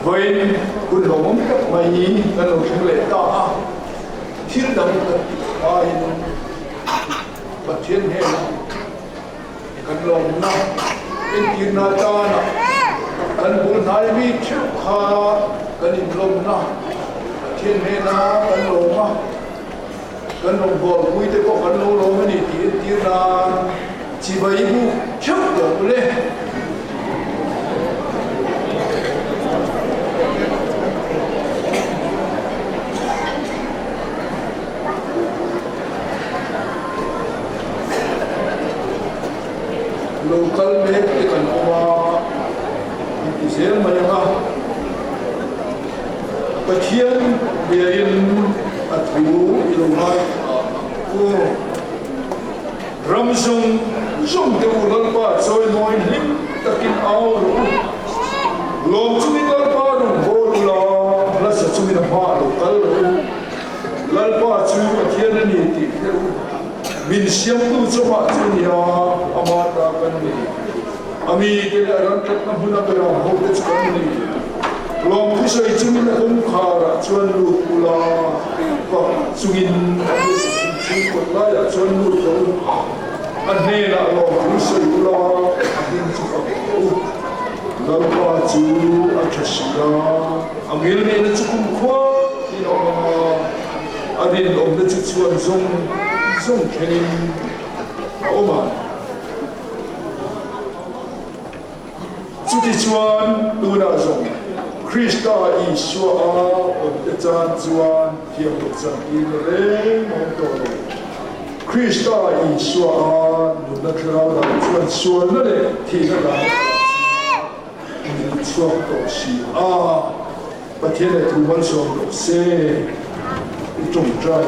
vớiคุณหลงกับไม่กันหลงเละต่อที่ดังกับไอ้บัดเทียนเห็นกันหลงนะเป็นกินนาจานะกันบุญไทยมีเชื่อขากันอินหลงนะเทียนเห็นนะกันหลงนะกันหลงบอกคุยแต่ก็กันหลงไม่ได้ตีนาชีวิตกูเชื่อหลงเลยlocal make the kanwa isel mayanga pathian berin athu ilomai ko ramsung sum de ulal pa choi noi lim takin aw lom chumi lal pa no bolula plus chumi na pa local lal pa chu pathian ni ti min siam tu choma chunia amata kanni ami ke ran kat na huna bera hote kanni long kisai chumi na kum khara chuan lu pula ko chungin chu ko la ya chuan lu ko an ne la long kisai pula din chu ko lal pa chu a chashia amil ne na chukum kho ni no adin om na chu chuan zong song kenin oma chuti chuan tuna zong Krista Ishwa om te chan chuan thiam tok chan in re mong to Krista Ishwa nun na khrau da chuan suan na le thi na da ni chuak to si pathian le thu wan som lo se chung trai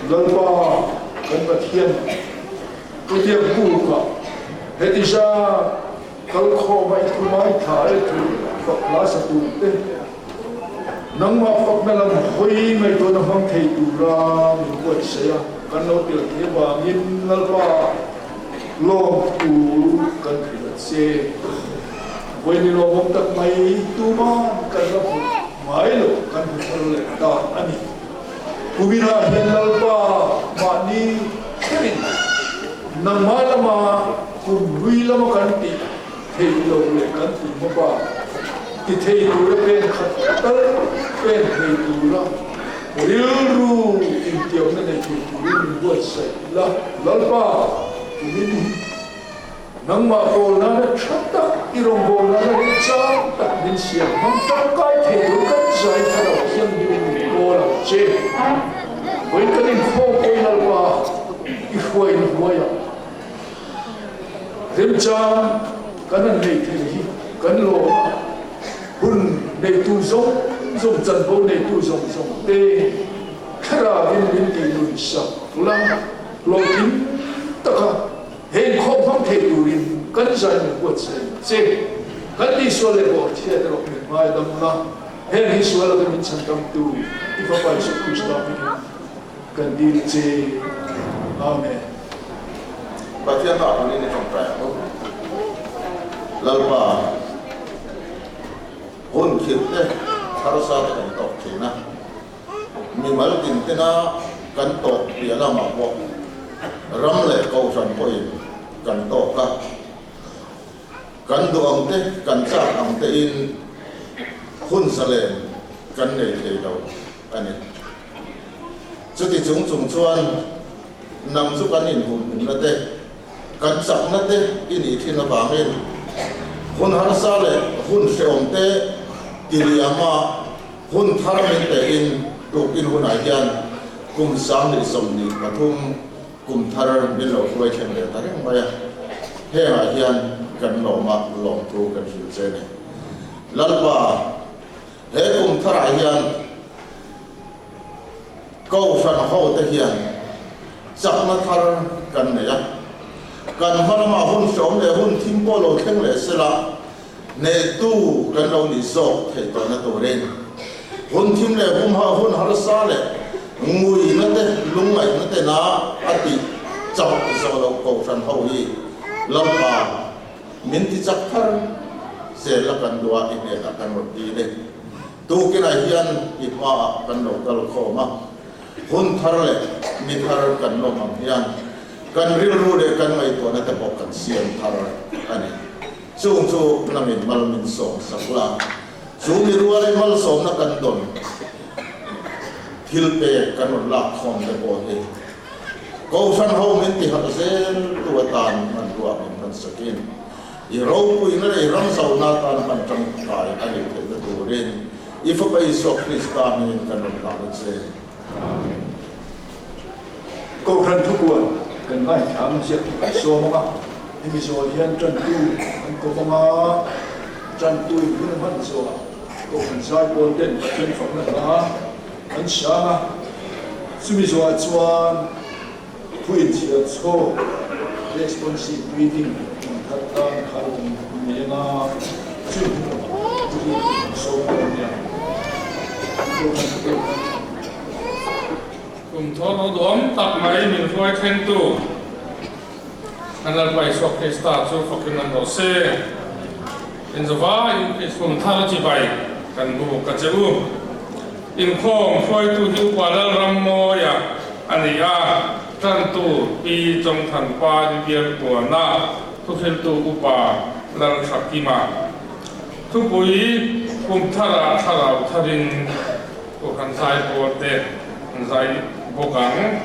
lần ba gần bát hiền cái điểm cũ cả hết đi ra kalau kho mai thu mai thải thu phật lá sa tu thế nắng mà phật mới làm huy mai tôi nó không thấy tu ra mình quậy xe cần nó tiểu thế và nhìn lần ba lo tu cần phải là xe với những lo mong tắc mai tu ma cần nó mãi lo cần phải là ta anh Kumina hinalpa mani kerin nang malama kumui lama kanti thei lo le kanti mapa ti thei lo le pen khatal pen thei lo la riru intiam na nei tu rin buat sai la lalpa kumin nang ma bol na chatta irong bol na cha tak din sia mang tak kai thei lo kan sai thara hiam din bola che với cái điểm khô cây là qua ít quay nó quay à thêm cha cái này này thì cái lỗ hun này tu giống chân vô này tu giống tê cái là viên tiền lùi sập lăng lỗ kín tất cả hên không thể tu rin cái này là quật sẽ cái đi số lệ bỏ thiệt rồi mình mai đâm na hên hi số là cái mình chẳng tâm tu đi vào bài số Krista cần đi chơi, amen. Và thiên đạo này trong trái không, lâu mà hôn khiết đấy, tháo ra cần tộc thế na, mình mới tin thế na cần tộc bị làm mà bộ, rắm lệ cầu sản hội cần tộc cả, cần đồ ông thế, cần sát ông thế in, hôn sa lệ, cần này thế đâu, anh ấy. Cho thì chúng chuan nằm giúp anh in hồn nó thế, cần sẵn nó thế, in ý thì nó vàng lên, hồn hắn sa lệ, hồn sẽ ông thế, thì mà hồn thar mình thế in, đồ in hồn ai gian, cùng sáng để sống đi, và thung cùng thar mình lâu quay chân để ta cái mày, he ai gian cần lâu mà lòng thu cần chịu chơi này, lần ba, he cùng thar ai gian câu phần hậu thể hiện chắc nó thar cần này cần hơn mà hôn sống để hôn thím bò lô khen lệ sẽ là nè tu cần đâu đi sọ thì toàn nó tổ lên hôn thím lệ hôn hở xa lệ mùi nó thế lung lạnh nó thế na ati chọc sọ đâu câu phần hậu gì lâm bà miễn thì chắc thar sel kan dua ini akan berdiri tu kira hian ipa kan lokal koma hun tharle mi thar kan lo mang hian kan ril ru de kan mai to na te pok kan sian thar ani chung chu namin mal min som sakla chu mi ruale mal som na kan don thil pe kan la khom de bo he ko san ho min ti ha zen tu tan man ru a min sakin i ro pu ina re ram sau na ta na man tang kai ani te tu rin if a pai so krista min kan la se ko khan thu kuan kan ngai tham sia ka so ma ni mi so hian chan tu an ko ma chan tu ni man so ko kan sai pon den ka chen phok na la an sha sumi so chuan puin chia cho responsibility thật ta khảo nghĩa là chưa số nhà cùng thọ nó đốm tập máy mình phơi khen tu anh là bài sọc cái start cho phật kinh anh đó xe in giờ vá in cái cùng thà chỉ bài cần bu cái chữ in khom phơi tu hiu quả là ram mô ya anh ấy à trăn tu pi trong thần pa đi biên của na thu khen tu upa lang sakima thu bui cùng thà tharin của khán sai của te zai bokang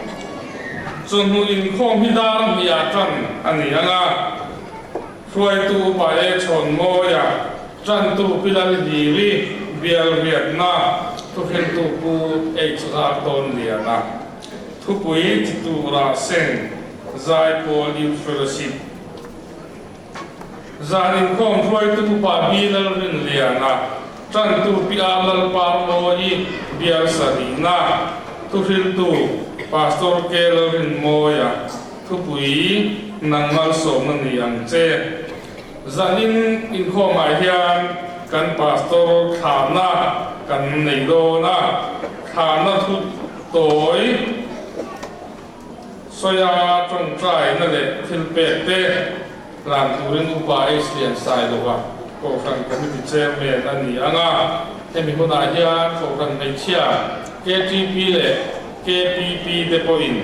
chunu in khom hidam hi atan ani anga fuai tu pa e chon mo ya chan tu pilal diwi bial vietna tu khen tu pu e chha ton dia na thu pui tu ra sen zai po in fellowship zanin khom fuai tu pa bilal rin liana chan tu pilal pa mo i bial sarina tu khen tu pastor Kelvin Moya thu pui nang mal som ni ang che zanin in kho mai hian kan pastor khana kan nei do na khana thu toy soya trong trai na le thil pe te lam turin upa asian sai lo wa ko kan committee chairman ani anga hemi huna hian ko kan nei chia KTP le KPP de point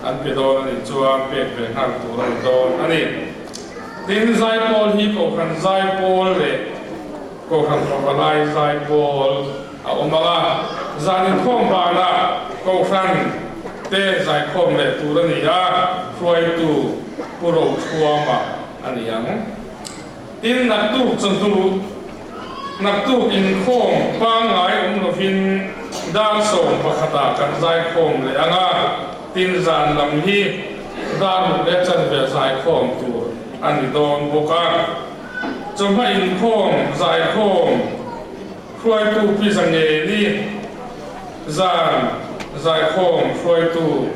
an pe don ani chuan pe pe har tu ran don ani tin zai pol hi ko khan zai pol le ko khan phavalai zai pol a omala zanin khom ba na ko khan te zai khom le tu ran ya froi tu puro chuama ani yang tin nak tu chun tu nak tu in khom pa ngai lo fin đang sống và khata kan zai khom le anga tin zan lam hi dan le chan ve zai khom tu ani don boka chom ha in khom zai khom khoi tu pi sang ne ni zan zai khom khoi tu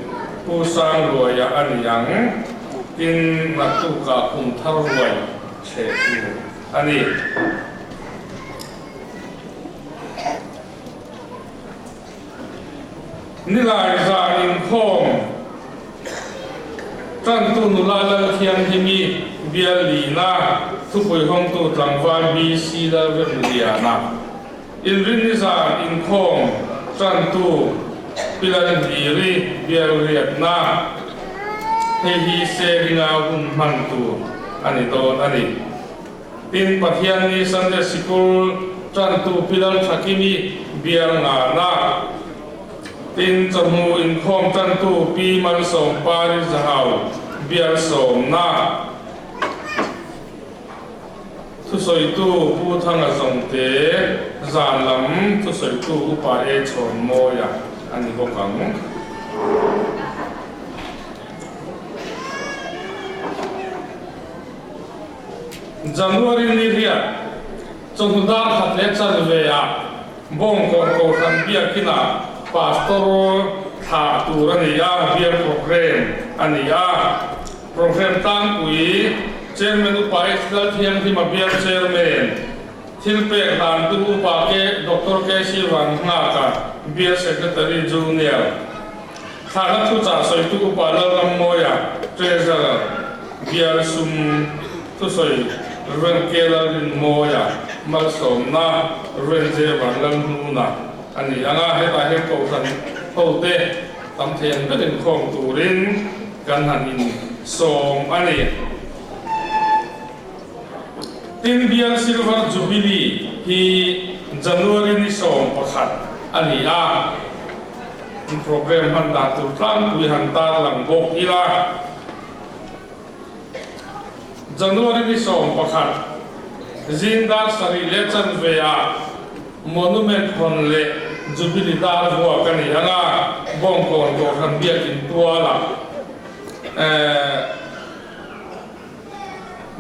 pu sang lo ya ani yang tin nak tu ka thar roi che tu ani ni lai za in khom tan tu nu la la thiang hi mi bial li na thu pui hong tu tlang van bi si la ve ria na in rin ni za in khom tan tu pilan di ri bial riat na he hi se ringa hun man tu ani don ani tin pathian ni Sunday school tan tu pilan thakimi bial na na tin chamu in khom tan tu pi man som pari zahau biar som na thu soi tu pu thang a song te zan lam thu soi tu upa e chon mo ya ani bo kang January ni ria chon da khat le chan ve ya bong ko khan bia kina pastor tha turani ya biar program ani ya program tang pui chairman upa extra thiang thi ma biar chairman thilpe dan tu upa ke dr ke siwan nga ka biar secretary junior khana thu cha soi tu upa la ram moya treasurer biar sum tu soi เรื่องเกลลินโมยามาสมนะเรื่องเจวันลังนูนะอันนี้อันนั้นให้ตาเห็นโกสันโฮเตตำเทียนก็เป็นของตูรินกันหันอินสมอันนี้ตินเบียร์ซิลเวอร์จูบิลีที่จันวารีนี่สมประคัดอันนี้โปรแกรมฮันดาตุลตันวิฮันตาหลังบกอีลาจันวารีนี่สมประคัดจินดาสรีเลจันเวียมอนูเมนต์คนเล่จูบิลีดาร์หัวกันนี่นะบงกอนตัวขันเบียกินตัวละ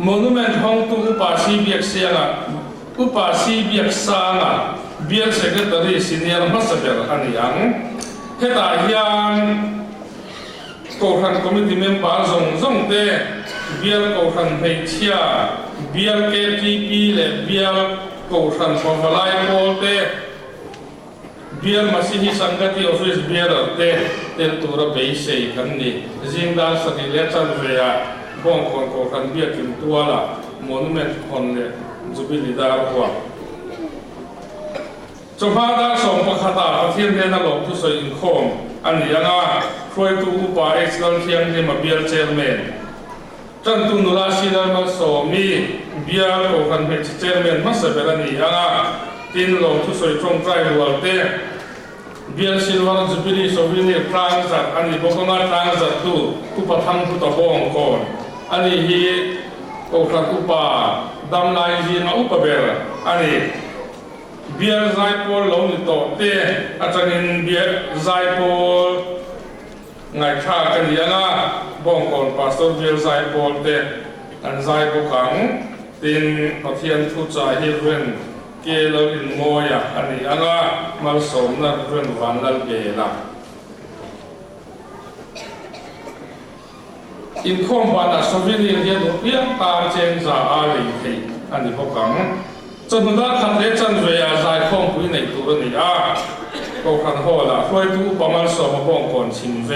มอนูเมนต์ห้องตู้อุปาสีเบียกเสียงอุปาสีเบียกสางเบียกเซกเตอรี่ซีเนียร์มาสเบลอันนี้ยังเหตุการณ์โกขันคอมมิตี้เมมเบอร์ส่งเตเบียร์โกขันเฮียเชียเบียร์KTPและเบียร์โกขันฟอร์มไลน์โกเตเบียร์มาสิฮิสังกัดที่ออฟฟิศเบียร์เตตัวระเบิดเซกันนี่จินดาสติเลชันเวียบ้องคนโกขันเบียร์กินตัวละมอนูเมนต์คนเนี่ยจูบิลิดาร์หัวจงพาดาส่งประคตาประเทศเนเธอร์แลนด์ทุสอินคอมอันนี้นะช่วยตู้อุปาเอ็กซ์แลนด์เทียมที่มาเบียร์เชลเมนจันตุนุราชิดามาสมีเบียร์โกขันเป็นเชลเมนมาเสพอันนี้นะทินลงทุสอยตรงใจรัวเตเบียร์ซิลวาร์จูบิลีโซวินีทรานซัดอันนี้บอกว่าทรานซัดตู้อุปถัมภ์ผู้ตะบงก่อนอันนี้ฮีโกขันอุปาดำไลจีนอุปเบลอันนี้เบียร์ไซโพลลงในโต๊ะเตะอาจารย์เบียร์ไซโพลไงข้ากันยังบ้องก่อนพาสตอร์เบียร์ไซโพลเตะอันไซโพขังตินพัทยันทุจาฮิเวนเกลลินโมยาอันนี้ยังมาสมนัดเวนวันลัลเบล่าอินคอมบานาสวินีเดียดเบียร์ตาเจนซาอาลีทีอันนี้พวกขังจนได้ขันเรจันเวียใจคงคุยในตัวนี้ก็ขันหัวละช่วยตู้ประมาณ2 โมงก่อนชิมเว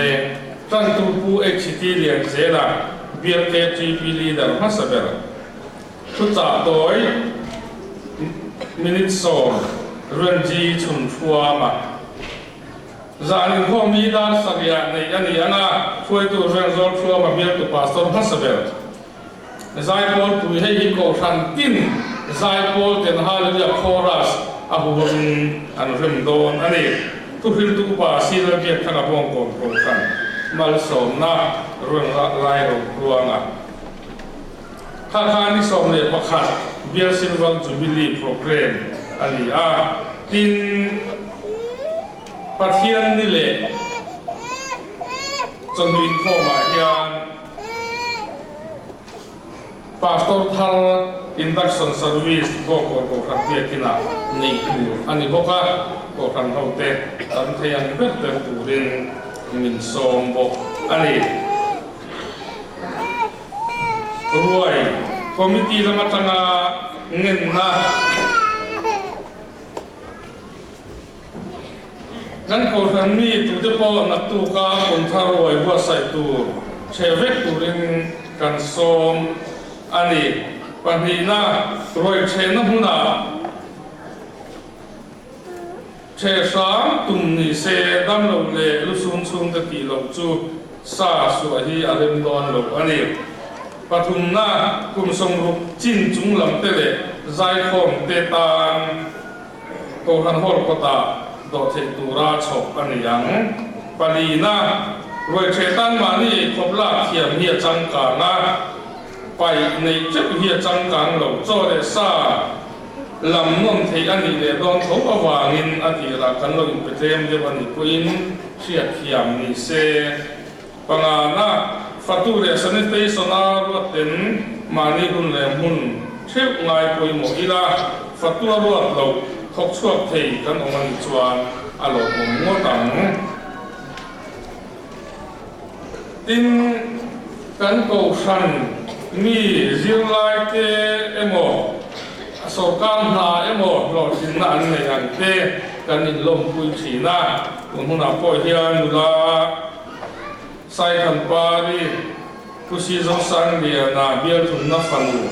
จันตู้ผู้เอกชิตีเลียงเสละเบียร์KTPลีดเดอร์มาสเบลทุกจ่าโดยมินิโซเรื่องจีชุนชัวมาจานินข้อมีด้านสักอย่างในอันนี้นะช่วยตู้เรื่องโซลชัวมาเบียร์ตู้พาสตอร์มาสเบลใจพอตู้ให้ฮิโกขันกินไซโพลเต็นฮาเลเบียคอรัสอาบุญอันเริ่มโดนอันนี้ทุกหินทุกป่าซีเลเบียขณะบงกอนโปรกันมาสมนะเรื่องลายรูปรวงข้านิสมเนี่ยประคัดเบียร์ซิลวันจูบิลีโปรแกรมอันนี้ตินปัทยันนี่แหละจนวินเข้ามาอย่าง pastor thal induction service ko kan pia kina nei ku ani boka ko kan hote tan thayang better turin min som bo ani ruai committee lama tanga ngen na kan ko kan mi tu te po na tu ka kon tharoi wa sai tu chevek turin kan som ani panina roi chena huna che sam tum ni se dam lo le lu sun sun ta ti lo chu sa su hi alem don lo ani pathumna kum song ru chin chung lam te le zai khom te tan ko han hol ko ta do the tu ra chok ani yang palina roi chetan ma ni khopla thiam hi chang ka naไปในจุดที่จังกังเราโจเดซ่าลำนนที่อันนี้เดดอนเขาก็วางินอดีตละกันเราอินไปเต็มเดี๋ยววันนี้กุอินเชียดเทียมนี่เซปังอานะฟัตูเรสนิตย์สนารวดเต็นมานี่รุนแรงหุ่นเชื่อไงกุยหมอีละฟัตูรวดเราทกช่วงเทกันออกมาจวนอารมณ์มัวตังตินกันโกชันมีจิลไลเตเอโมสกันนาเอโมโลจินนันในอันเตกันอินลมคุยชีนาคุณหุ่นอาปอยเฮียนุลาไซคันปารีผู้ชีจงสังเดียนาเบียทุนนัฟันู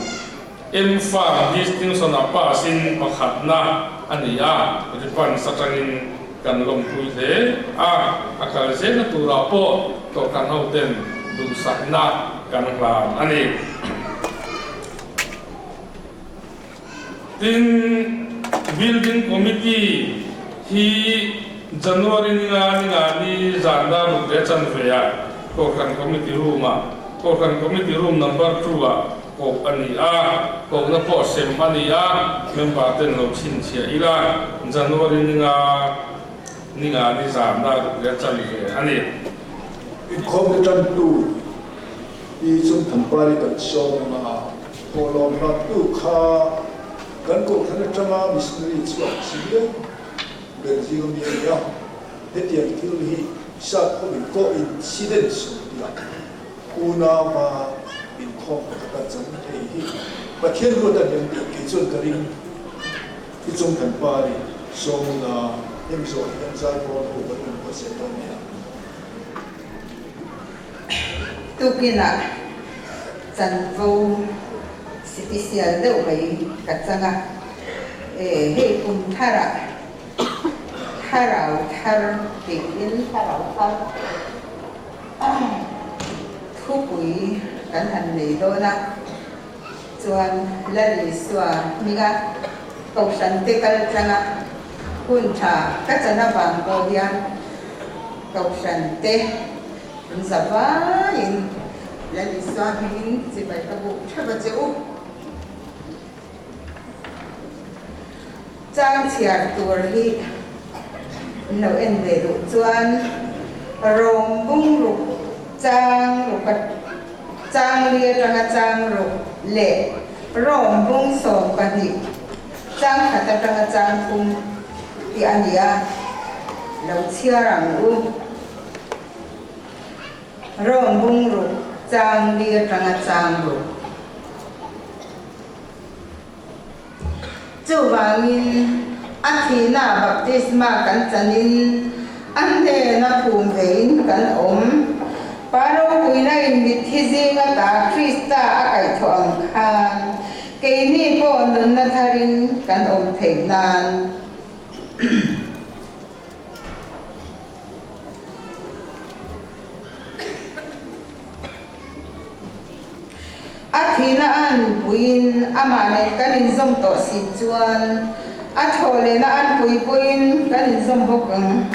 em farm distinction apa sin pakhat na ania ripan sakangin kan lom pui the akal se na tura po to kan hoten du sakna kan hlan ani tin building committee hi January ni zanda lu de chan veya ko kan committee room ko kan committee room number 2 ko ani ko na po sem ani member ten lo chin chia ila January ni zanda lu de chan veya ani incompetent to i zum thampari kan song ma kolom na tu kha kan ko thana chama missionary chwa chile Belgium ya hetian kilhi sa ko incidents ya una ma in khom ka chang hi ba khen ro da yang ki chon karing ki chung kan pari song na em so kan sa ko ba ko se to ya tu kina chan vo special do mai ka changa he kum thara harau thar begin harau thar thu bụi kan han nei do na chuan la li swa miga ko san te kal changa hun tha ka chana bang ko hian ko san te zava in la li swa hin chi bai ka bu thaba cheu chang chiar tur hi no en ve du chuan rom bung ru chang lia ranga chang ru le rom bung som ka ni chang khata ranga chang kum ti ania lo chia rang u rom bung ru chang lia ranga chang ru chu wangin Athena baptisma kan chanin ante na phum vein kan paro puina in mithizinga ta Krista akai thoang khan keini po nun na tharin kan theinan Athena an puin amane kan zom to si chuan athole na an puin kan zom bokang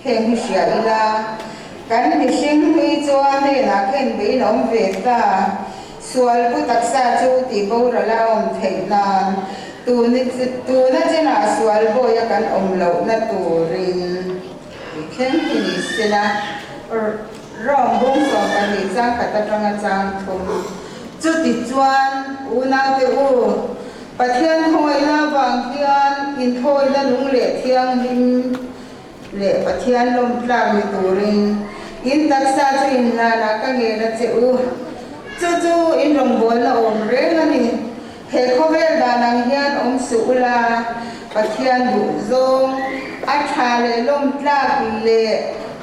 heng hia ila kan ni sing hui chuan he na khen be nom ve ta sual pu taksa chu ti bo ra la theinan tu na chena sual bo ya kan lo na turin khen ni sena rong bung so kan ni chang kata tanga chang thum chu ti chuan una te u pathian hoi na bang hian in thoi na lung le thiang hin le pathian lom tlang mi turin in taksa chu in na ka nge na che u chu in rong bol na re ngani he khovel da nang hian su ula pathian bu zong a tha le lom tlang le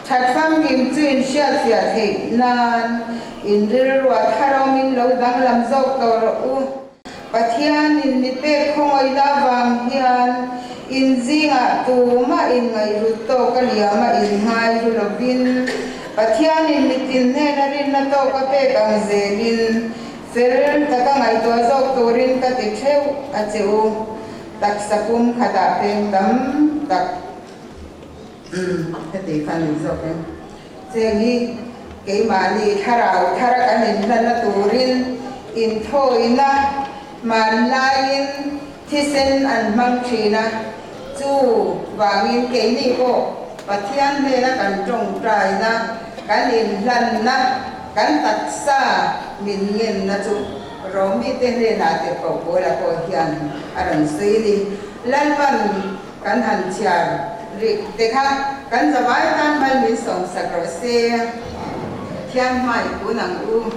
that phang kim chu in sia sia thei nan in rilwa tharom in lo dang lam zok to ro u pathian in ni pe khoi da wang hian in zinga tu ma in ngai ru to ka liama in ngai ru lo bin pathian in ni tin ne na rin na to ka pe kang zelin fer ta ka ngai to zok to rin ka ti theu a cheu tak sakum khada pen dam tak te kan zok chengi ke mali tharau thara kan in na turin in thoi na man lain thisen an mang thina chu wangin ke ni ko pathian ne na kan tong trai na kan in lan na kan taksa min ngin na chu romi te ne na te ko la ko hian aran seili lan man kan han chiar rik te kha kan zawai tan mal min song sakro se thiam mai kunang u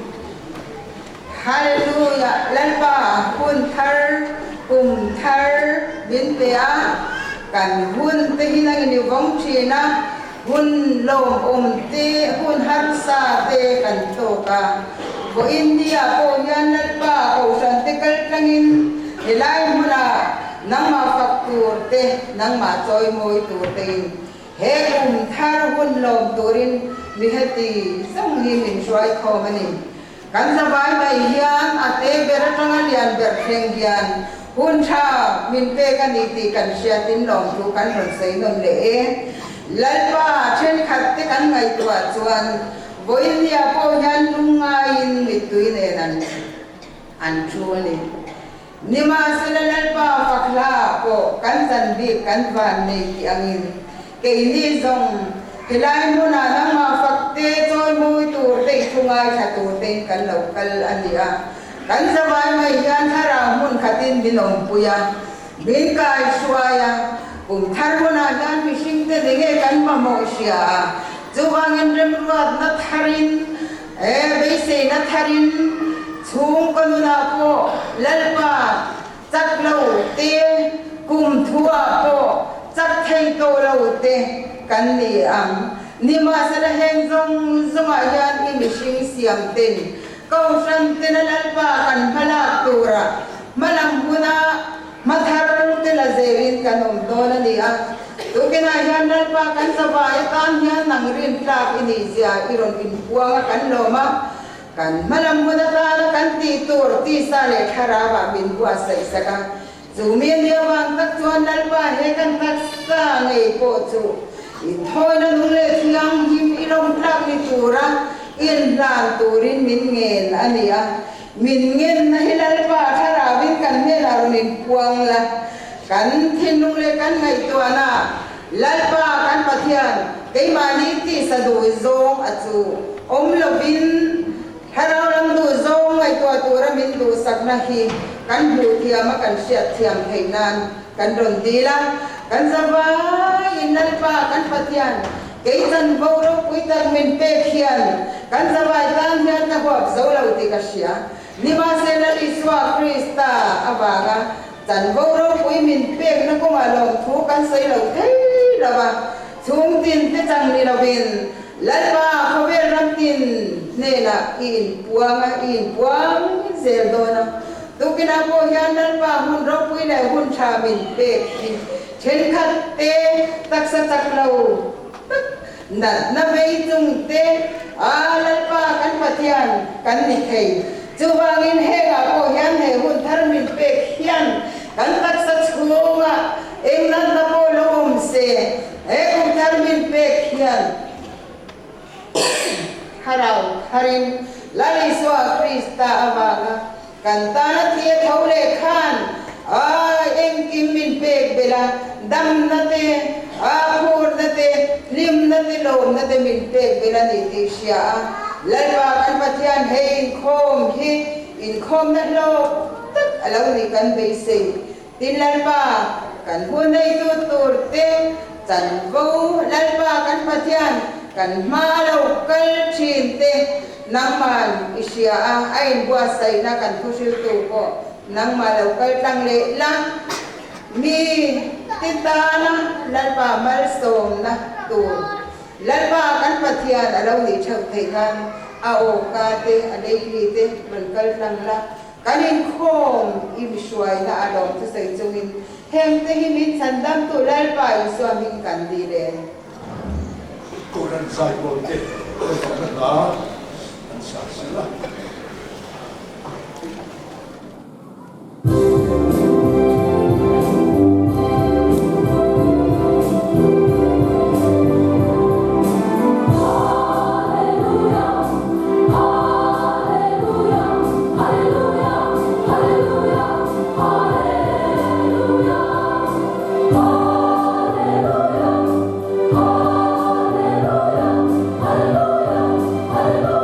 hallelujah lalpa hun thar bin pe a kan hun te hinang ni vong thina หุ่นลมเตหุ่นฮันซาเตกันโตกาโบอินเดียโบยันนัลปาโอสันเตกัลตังอินเฮลัยมุนานังมาฟักตูเตนังมาจอยมวยตูเตเฮกุมทารุหุ่นลมตูรินมิฮติสงหิมินช่วยคอมันนิกันสบายไปยันอาเตเบรตังอันยันเบรเทงยันหุ่นชามินเปกันอิติกันเชียตินลมตูกันรนไซนนเลลัลปาเช่นขัดเตกันไงตัวจวนโบอินเดียโปยันลุงไงมิตุยเนนันอันชัวนี่นิมาสลัลปาฟักลาโปกันจันบีกันวันในที่อังินเกยนี่จงเฮลัยมุนานังมาฟักเตจอยมุยตูเตชุงไงชะตูเตกันเหลากันอันเดียกันสบายไม่ยันทารามุนขัดินบินอมปุยาบินกายสวายากุมทารุณายันมิชิงเตเดเกกันมาโมเชียจูบังอินเรมรัดนัทฮารินเบสนัทฮารินชุงกันนาโปลัลปาจักเลาเตกุมทัวโปจักเทงโตเลาเตกันนี่อังนิมาสระเฮงจงอายันอิมิชิงเสียมเต็นเขาสันเตนลัลปากันพลาตูระมาลัมบุนามาทารุเตลเซวินกันอมโดนนี่อ่ะตุกินายันลัลปากันสบายตามยันนังรินทราอินิเซียอิรอนอินปัวกันโลมากันมาลัมบุนาตากันตีตูร์ตีซาเลคาราบาบินปัวใส่สกังจูเมียนเดียวังตักจวนลัลปาเฮกันตักสาไงโปจูอินทอยนันเลทยังยิมอิรอนทราบิตูระอินลานตูรินมินเงินอันนี้อ่ะมินเงินนะฮิลัลปาคาราบินกันเฮลารุนินพวงละกันทินุเลกันไงตัวน่ะลัลปากันปะเทียนเกยมานิติสะดูซงอจูอมลบินฮาราลังดูซงไงตัวตัวระมินดูสักนาทีกันบูเทียมกันเสียเทียมให้นานกันดนดีละกันสบายลัลปากันปะเทียนเกยจันบาวรกุยตันมินเปเขียนกันสบายตั้งเฮียนนะพวกโซลาวติกัชยานิมาเซนัลิสวาคริสตาอาวากาจันบาวรกุยมินเปกนักมาลงทุกันใส่ลาวเฮ้ยละบาชุมตินเตจังลีลาบินลัลปาเขาเวรัมตินเนน่ะอินปวงเซลโดนะตุกินาโบยันลัลปาหุ่นรกุยเลยหุ่นชามินเปกเช่นขัดเตตักษะจักลาวนั่นน่ะไม่จุงเตลัลปากันปะเทียนกันนิเทจูบังอินเฮกาโปยันเฮหุ่นทาร์มินเปกยันกันตักษะชุงะเองนั่นนะโปลมเซเอหุ่นทาร์มินเปกยันฮาราวฮารินลาลิสวาคริสตาอาวากากันตานาเทียเท่าเลขันเองกิมมินเปกเบลาดัมนาเตพูดนาเตลิมนาเตโลมนาเตมินเปกเบลานิติเชียลัลปากันปะเทียนเฮอินคอมนั่นโลตักอลาวนี่กันเบสิตินลัลปากันพูดในตูเตจันบูลัลปากันปะเทียนกันมาลาวกัลชินเตนังมันอิเชียไอ้บัวใส่นักันผู้ชิลตูโกนังมาลาวกัลตังเลละมีติตานะลัลปามัลโซมนะตูลัลปากันปะเทียนอลาวนี่เช่าเทกันอาโอกาเตอเดลีเตมันกัลตังละกันอินโคมอิมช่วยนะอารมณ์จะใส่จงอินเฮมเตหิมินสันดัมตุลัลปาอิสวามินกันดีเลยKoran sai bo te ko na an sa sila Hallelujah.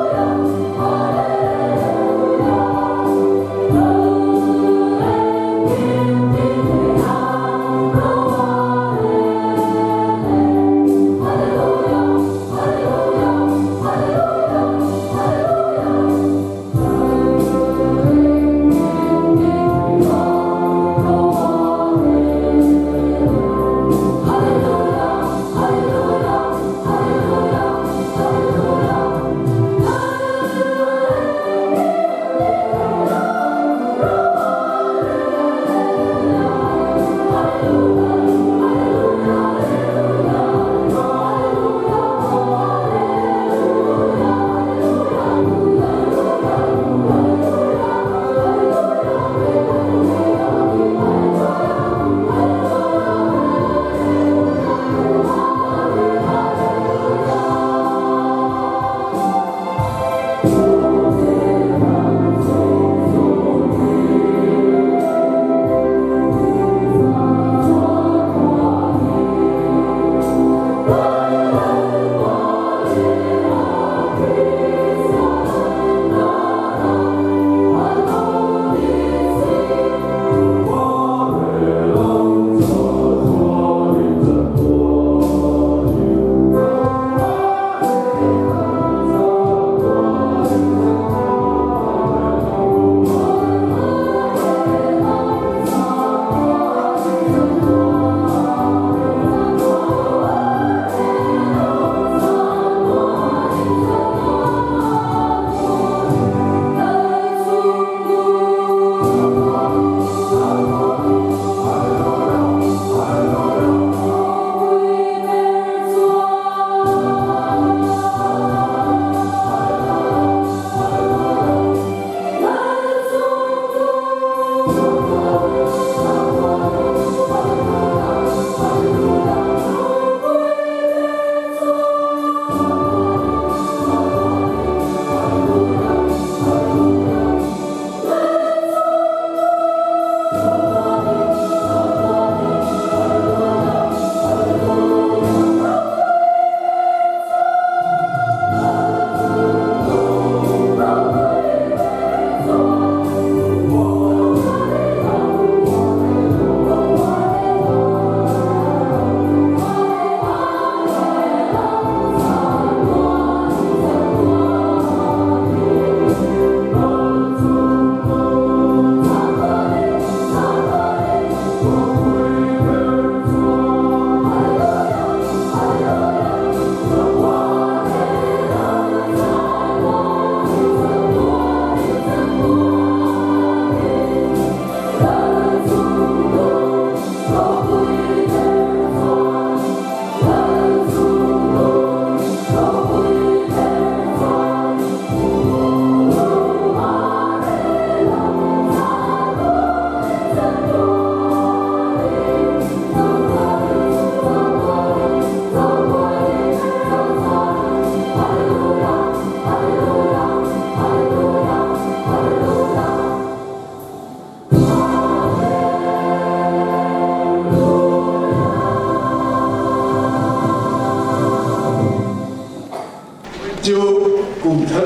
kum thar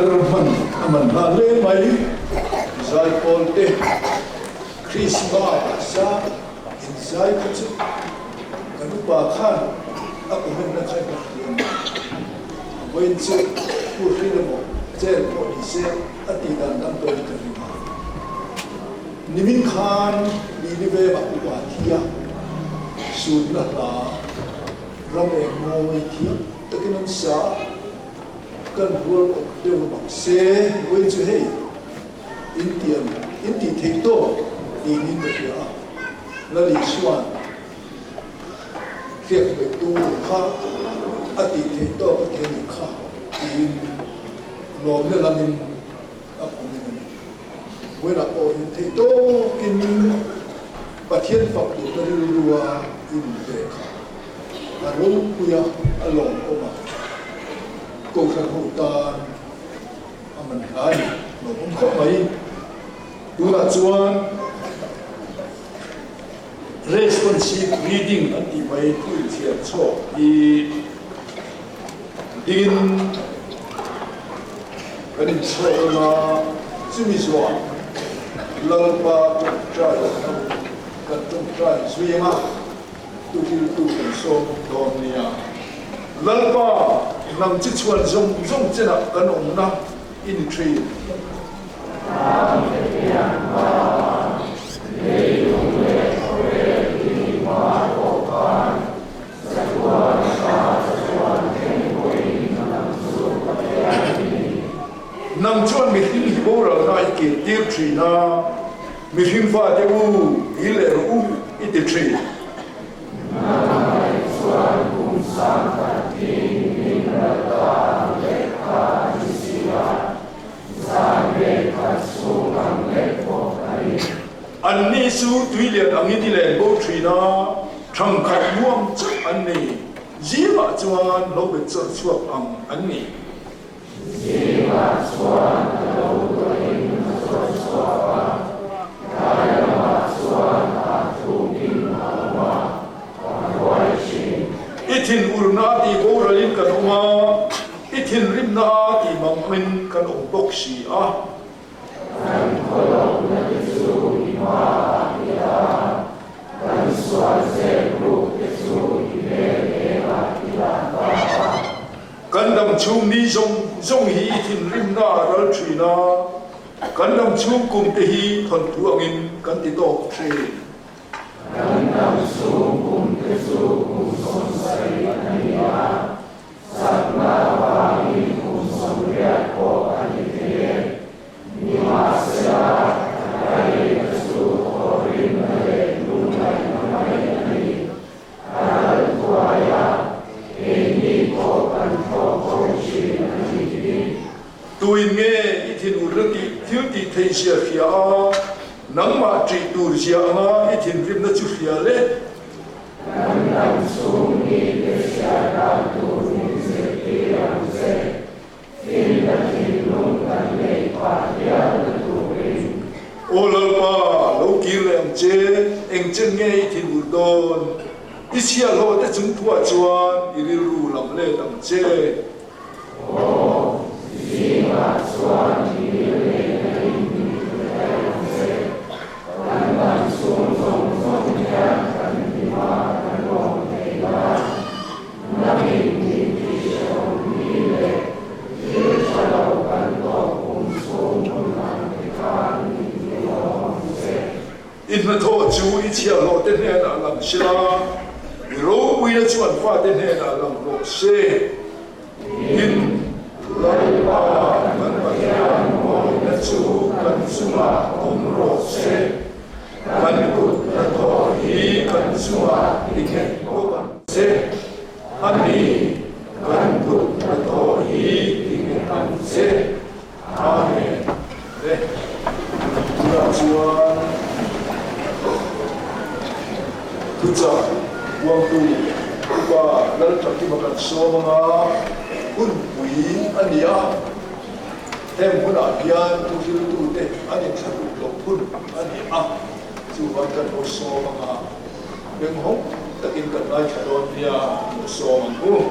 man na le mai zai pol te Christmas sa in zai ka chu kan pa khan a ko men na chai ka when chu pu ri mo chen ko ni se ati dan dan to ka ni nimin khan ni ni ve ba ku wa thia sun na la ram e mo mai thia takin sa kan buat dia bang se when chu hey Inti thei to ini dia la li suan khiat be tu kha ati thei to ke ni kha in lom ne la min ap ni we la o in thei to kin pa thien fak du na ri ruwa in be kha a ro ku ya a lom ko ma ko kha ho ta aman hai lo bom kho mai tu la chuan responsive reading ati mai tu thiam cho I in kanin cho na chumi zwa lalpa trai kan tung trai suima tu kan so don nia lalpa nam chi chuan zong chena kan ong na in tree nam chuan mi hin hi bo ra na ki tir tree na mi hin fa te u I le u I te tree an ni su tui lian ang ni le bo tree na thang khat nuam chu an ni jiwa chuan lo be chuan chuak ang an ni ithin urna ti boralin kan oma ithin rimna ti mangmin kan ong bok si a kan dam chung ni zong hi ithin rimna ral trina kan dam chung kum te hi thon tu angin kan ti tok tre tuin nge ithin urati thilti thei sia khia nang ma tri tur sia anga ithin rim na chu khia le olalpa lo ki lem che eng chen nge ithin urdon isia lo te chung thua chuan iril ru lam le tam che in na tho chu I chia lo te ne na lam sila ro wi na chuan fa te ne na lam ro se in lai pa man pa ya mo na chu kan suma om ro se kan ku na tho hi kan suma I ke ko kan se ani kan ku na tho hi I ke kan se amen de la chuan Tuca, wang tu, kuba, lalu tak tiba kan semua pun puin ania, tem pun agian tu silu tu teh, ania satu blok pun ania, cuba kan semua, benghong, tak ingkat naik calon dia semua pun.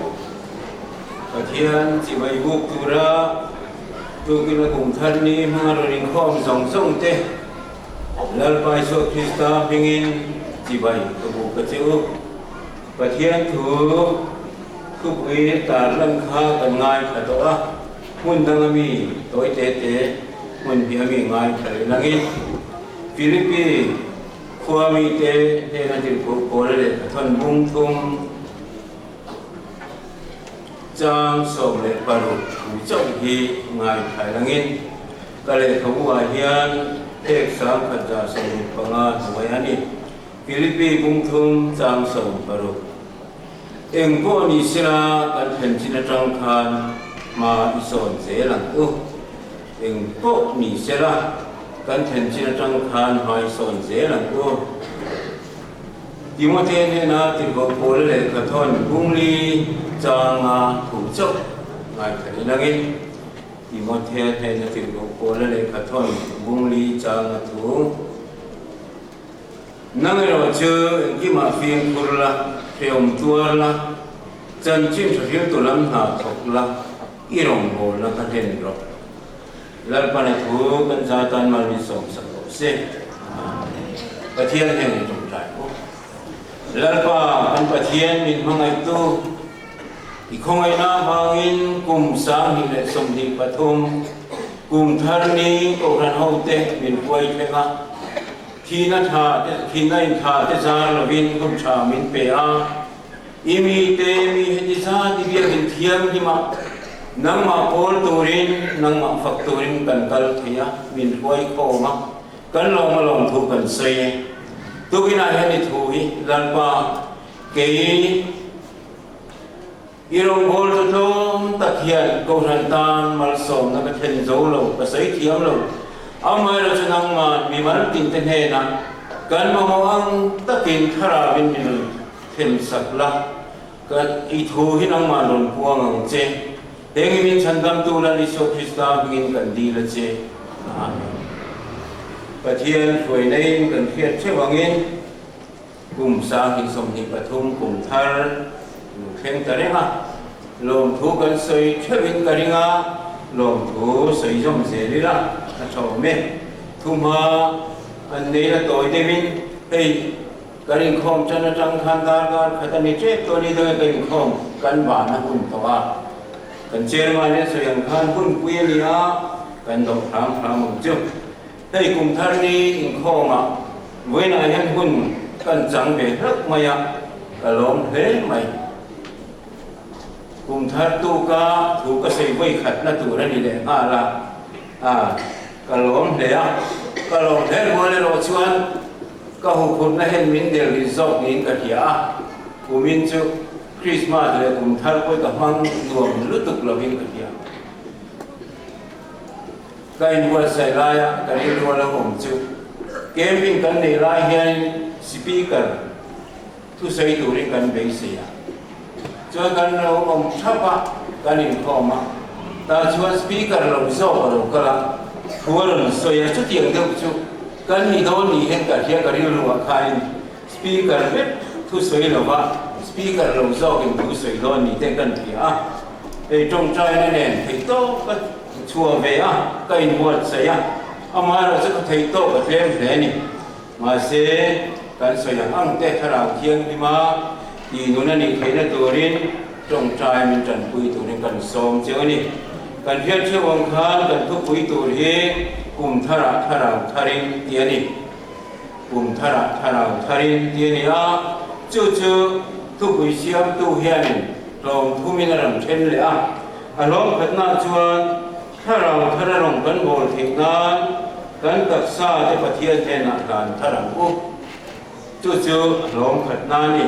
Katian si bayi buk tura tu kina kum thar ni mangaro ring khom song song te lal pai so Krista pingin jibai kebu kecil Pathian thu kubui tar lang kha kan ngai khatoa mun dangami toi te te mun biami ngai khare langi Philippi khuami te te na til ko le thon bung thum Trang sổ lệ bà rụt thủ trọng hi ngài Thái Langin Cả lệ khẩu hòa hiên Thết sáng khẩn giả sổ rụt bà ngà thủ ai hãy Philippi bung thum trang sổ bà rụt Em vô ni sê la Gần thần chinh trang khan Mà y sồn dễ lặng ưu Em vô ni sê la Gần thần chinh trang khan Mà y sồn dễ lặng ưu Timothy ne na til ko pol le ka thon bung li chang thủ chok ngai thani langin Timothy ne na til ko pol le ka thon bung li chang thu nang ro chu ki ma phiên kur la pheom tuar la chan chin thil tu lam ha thok la i rong ho la ka den ro lal pa ne thu kan sa tan mal ni som sa ko se Pathian he ni tum tai Lalpa kan Pathian min mangai tu ikhongai na hangin kum sang ni le som ni pathum kum thar ni ko ran hote min puai thega thina tha thina in tha te zar lovin kum cha min pe a imi te mi hedi sa di bia bin thiam hi ma nang ma pol turin nang ma fak turin kan kal thia min puai ko ma kan long ma long thu kan sei tu kina hani thui lalpa ke irong bol to thom takhian ko ran tan mal som na ka then zo lo ka sai thiam lo amai ro chanang ma mi mar tin te he na kan mo ang takin thara bin min then sakla kan I thu hi nang ma lon puang ang che tengi min chandam tu la li so Krista bin kan di la che amen Pathian phơi nay cần thiết chế bằng in cùng sa hình sông hình pathum cùng thar khen tare ha lom thu cần soi chế bình cái nga lom thu soi giống dễ đi ra cho mẹ thu ma anh này là tội đêm in hey cái hình khom cho nó trăng khan dar gar khát anh chế tôi đi đôi cái hình khom căn bản là cùng tàu cần chế mà nên soi hình khan kun quyên đi á cần đọc khám một chút đây cùng thar ni in khom à với này hen hun cần chẳng về rất maya cả lom thế mày cùng thar tu ca thu ca sei với khát na tu ra đi để là cả lom thế à cả lom thế mua lên rồi chuan cả hộp hộp na hen min del resort in cả kia của min chu Christmas để cùng thar với cả mang luồng lướt tục là min cả kia cái mua sai lai cái mua là hồng chu camping kan nei lai hian speaker thu sei tu ring kan be sia cho kan lo om thapa kan in khoma ta chuan speaker lo zo lo kala thuar soya chu tiang deuh chu kan ni do ni hen ka hia ka ri lu khai speaker bet thu sei lo wa speaker lo zo kin thu sei do ni te kan pia e trong trai ne nen thei to ka chua về cái muat saya amara sẽ thấy to cái thêm thế này mà sẽ cái saya ăn tết thảo thiêng đi mà thì nó này thấy là turin trong trai mình trần quy turin cần xóm chứ này cần thiết chưa bằng khan cần thuốc quy turin cùng thảo tharin tiền này cùng thảo tharin tiền này chú thuốc quy xiêm tu hiền lòng thu mình làm thêm lẽ lòng khát na chuan thằng long kan bol thik na kan tak sa te Pathian te na kan tharang u chu long khat na ni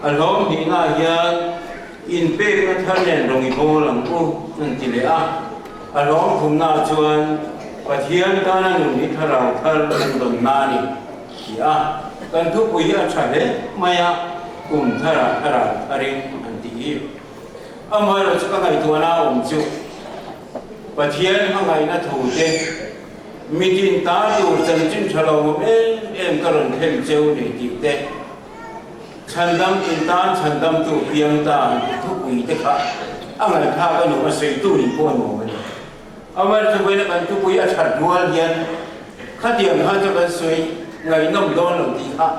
alom ni na hian in pe na thar nen rong I bol ang u nan ti le alom thum na chuan Pathian ta na nu ni tharang thar nan don na ni kan thu pui cha le maya kum thara arin an ti amai ro cha ka tu na chu Pathian hangai na thu te mitin ta tu chan chin chalo em karon them cheu ni ti te chandam intan chandam tu piang ta thu pui te kha angai kha ka no sei tu ni pon mo mà cho với nó cần chú quý ở chặt mua hiền khát tiền khát cho cái suy ngày nông đôn lòng tí khác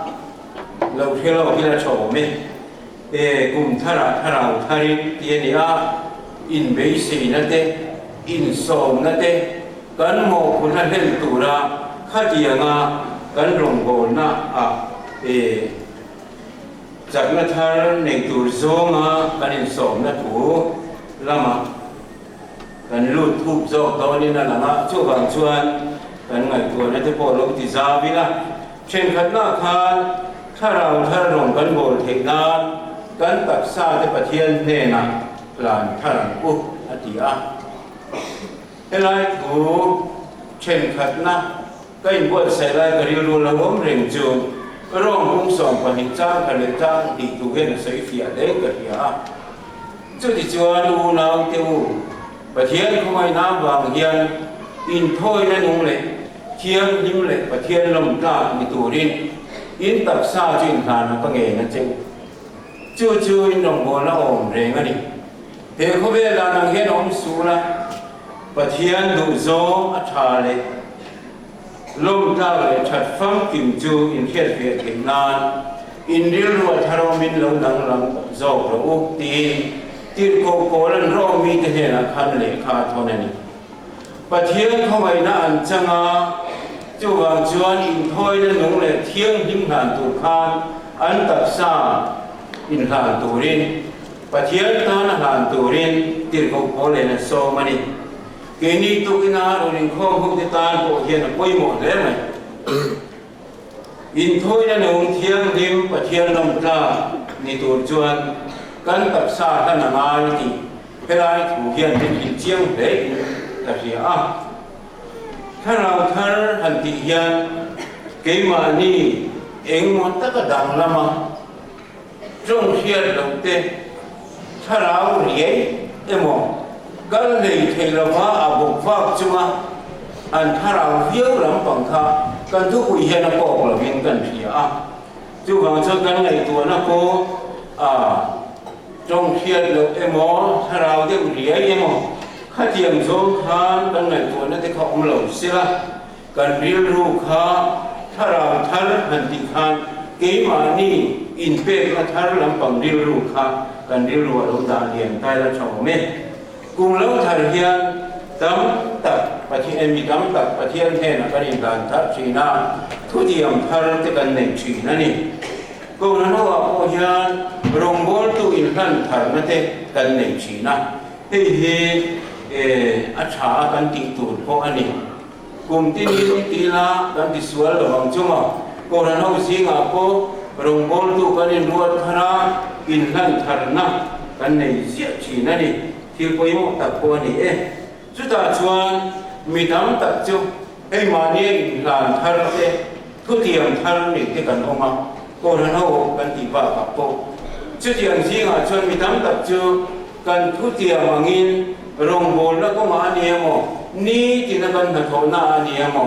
lâu khi lâu khi là chỗ mình để cùng thà ra thà đi tiền này in bấy xì nè thế in sôm nè thế cán mồ cũng là lên tủ ra khát tiền cán rồng gồn đểจากนั้นท่านในตัวโซมาการอินสมนั่นถูละมาการลุดทุบโซตอนนี้นั่นละมาช่วงบางช่วงการไงตัวนั่นจะพอลงที่ซาบิละเช่นขัดหน้าคานถ้าเราลงกันโบสถ์เทนานการตักซาจะประเทียนเนนะหลานท่านอุปอธิอาเวลาถูเช่นขัดหน้าก็อินบวชใส่ได้ก็เรียนรู้ละวมเร่งจูร้องพุ่งส่งไปหิจ้างทะเลจ้างดีทุกเห็นใส่เฟียเล็กกับเฮียจุดที่จวนดูนาวเที่ยวประเทศเขาไม่น้ำวางเฮียนอินถ้อยนั่นนุ่งเล็กเทียมยิ้มเล็กประเทศลมกล้ามีตัวรินอินตักซาจินทานก็เงี้ยนั่นเจ้าจู่อินลงบนละอมเร่งอันนี้เฮเขาเวลานั่งเห็นอมสูละประเทศดูโซอัฐาเลยลมดาวเลยชัดฟังกิมจูอินเทียดเวียดกิมนานอินริลรัวทารมินลงดังลังโจกระอุกตีติดโกโกลันรอมีเทนะคันเลขาทอนันประเทศเขาไม่น่าอันจังจู่วางจวนอินทอยนั่นหนุ่งเลยเที่ยงหิมหานตุคานอันตักซาอินหานตุรินประเทศตานหานตุรินติดโกโกเลยนะโซมันนี่เกณีตุกินาโดนข้อหุติตานโปเฮียนป่วยหมดแล้วไหมอินทอยนั่นหนุ่งเที่ยงหิมประเทศลมกล้านี่ตัวจวนกันตักซาท่านงานที่เวลาถูกเฮียนเป็นอินเจียงเด็กแต่เสียถ้าเราท่านหันติเฮียนเกี่ยมานี่เองมันตะกดังละมาจงเชียร์ลงเตะถ้าเราเรียนมองกันเลยเทลว่าอาบุฟักจุมาอันถ้าเราเยี่ยวลำปังคากันทุกวิเฮียนปอกเราวิ่งกันเสียจู่บางเช้ากันไงตัวนักโกจงเชียร์ลงมอถ้าเราได้เรียนมอข้าเทียมสงครามกันไงตัวนั้นที่เขาอมเหล่าเสียกันเรียนรู้ข้าถ้าเราท่านหันติคานเกี่ยมานี่อินเป็ดมาท่านลำปังเรียนรู้ข้ากันเรียนรู้เราดาเรียนใต้ละชาวเมฆกรุงเล่าทารเฮียนดำตักปฏิเอมีดำตักปฏิเอเทนกันอินการทัศชีนาทุติยมทารติกันในชีนั่นนี่กรุงนั้นว่าโอเฮียนรงบอลตุอินทันทารนั่นเองกันในชีนะเฮ้อาชากันติดตัวพวกอันนี้กลุ่มที่มีตีลากันติดสวนระวังจุ่มกรุงนั้นเขาสิงห์ก็รงบอลตุกันอินรัวทาราอินทันทารนะกันในเสียชีนั่นนี่ที่พอยมตักพวกนี้สุดท้ายชวนมีดำตักจุมาเนี่ยหลานทารเตทุติยมทารนี่ที่กันออกมาก็นั้นเขากันติดบ้ากับพวกสุดที่อย่างสิงห์ชวนมีดำตักจุกันทุติยมังอินรงบอลแล้วก็มาเนียมนี่ที่นักการทอนาเนียม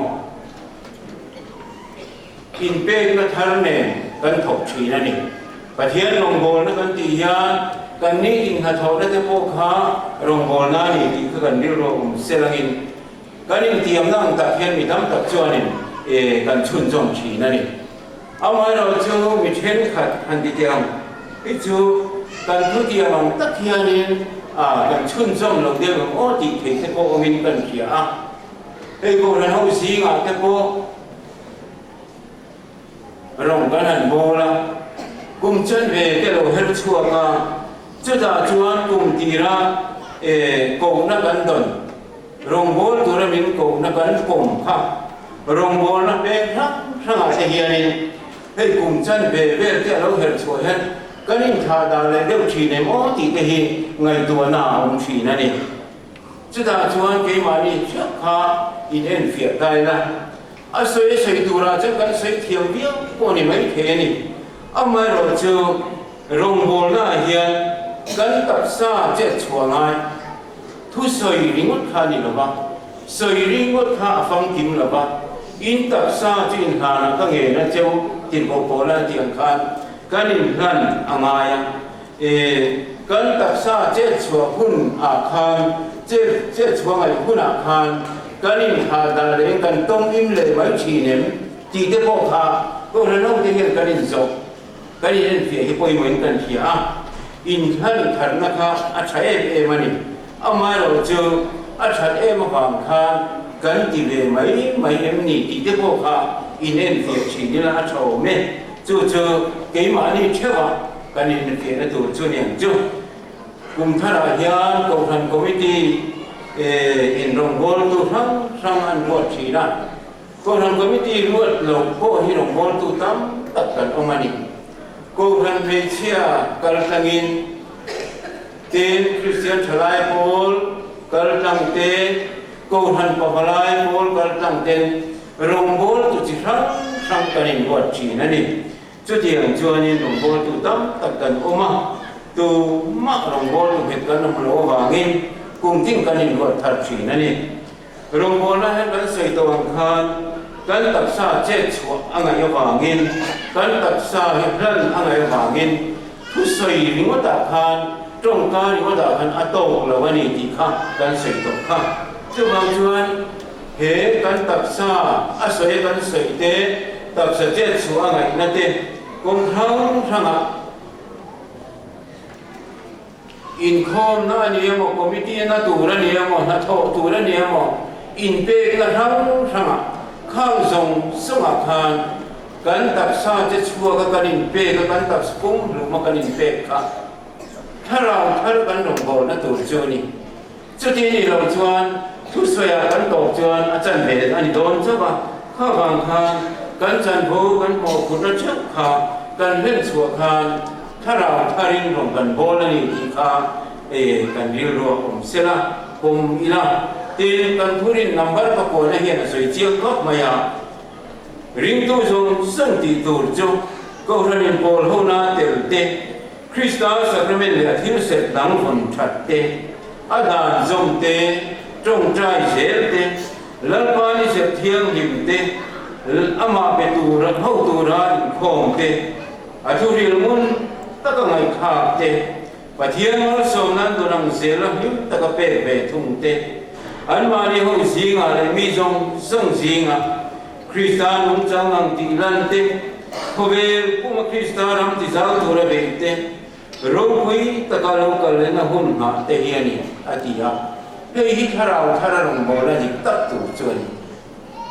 อินเป็ดนักทารเนี่ยกันถกชีนั่นนี่ประเทศรงบอลนักการตียากันนี่อินหัดทอได้แต่พวกข้ารงบอลนั่นนี่ที่กันเรียกว่าเซลังอินกันอินเตรียมนั่งตักเฮียนมีดำตักจวนนี่กันชุนจงชีนั่นนี่เอามาเราจูมีเช่นขัดหันติเตียมพิจูกันทุติยมันตักเฮียนนี่กันชุนจงเราเดียวกันโอ้ติเทแต่พวกมินกันเขียพวกนั้นเขาสีงาแต่พวกรงกันหันโบละกุมเชิญเวเตโลเฮลชัวกาจุดาจวนกุมตีระโกนักันดนรงโบลตัวมินโกนักันกมข้ารงโบลนักเบกนักช่างอาเซียนให้กุมเชิญเวเตโลเฮลชัวเฮลก็นิ่งท่าดาเลยเดี๋ยวชีในมอติเตหิไงตัวหน้าองชีนั่นเองจุดาจวนเกี่ยมานี่เชื่อข้าอินเอ็นเฟียได้นะสวยตัวเราจะกันสวยเที่ยวเดียวก็นี่ไม่เทนี่ไม่เราเจอรงบอลน่าเฮียนกันตัดซาเจ็ดชัวไงทุสวยริงวัดข้านี่หรือเปล่าสวยริงวัดข้าฟังกิมหรือเปล่าอินตัดซาจินหานะก็เงี้ยนะเจ้าติดโบโบแล้วที่อังคารกันอินนั่นอ่างายกันตัดซาเจ็ดชัวพุ่นอาคารเจ chết xuống ngày khu nạp hàn cái này hà đà đến cần tông im lệ mấy chỉ ném chỉ để bỏ hà có lần nào thì hiện cái này rồi cái này nên phía cái bồi mình cần phía in thân thần nó khác chạy em mà này mai rồi chưa chạy em mà hoàng khan cần chỉ để mấy em nỉ chỉ để bỏ hà in nên phía chỉ như là trầu mê chưa cái mà này chưa vào cái này nên phía nó tụt chưa nhận chưa cùng thay đổi hiện cầu thần committee in rong bol tu sang an buat China cầu thần committee luat lộc ko hi rong bol tu tam tất cả ông anh cầu thần về chia kaltangin tên Christian Chalai Paul kaltang tên cầu thần Papalai Paul kaltang tên rong bol tu chỉ sang cái này buat China đi cho tiền cho nên rong bol tu tam tất cả ông anh tu mak rong bol tu hết cái năm lúa vangin cùng tin cái này gọi thật chỉ này rong bol là hết cái sợi tàu khan cái tập sa chết chúa anh ấy vangin cái tập sa hết lần anh ấy vangin thu sợi những cái tập khan trong cái những cái tập khan ato là cái này thì khác cái sợi tàu khác chứ bằng chuan hết cái tập sa sợi cái sợi tế tập sa chết chúa anh ấy nè tế cùng thắng thằng in khom na ni mo committee na tura ni mo na tho tura ni mo in pe la thang thanga khang zong sunga khan kan tap sa che chua ka kan in pe ka kan tap spung lu ma kan in pe kha tharau thar kan rong bol na tur chu ni chu ti ni lo chuan thu soya kan to chuan a chan ve ani don cha ba kha wang khan kan chan bu kan mo khut na chak kha kan len chua khan tharau tharin rong kan bol ni ti kha kan ril ro om sela om ila tin kan thurin number pa ko na hian soi chiang kop maya ring tu zong sang ti tur chu ko ranin bol ho na tel te Krista sacrament le thil set dang von that te adan zong te trong trai zel te lalpa ni se thiang lim te ama pe tu ra ho tu ra khom te athuril mun ta ka ngai kha te pathian lo som nan tu nang zel him ta ka pe be thung te an ma ni ho zinga le mi zong sang zinga Krista nung chang ang ti lan te khovel kuma Krista ram ti zal tu ra be te ro pui ta ka lo ka le na hun ha te hiani atia he hi tharau thararong bo la ji tak tu chuan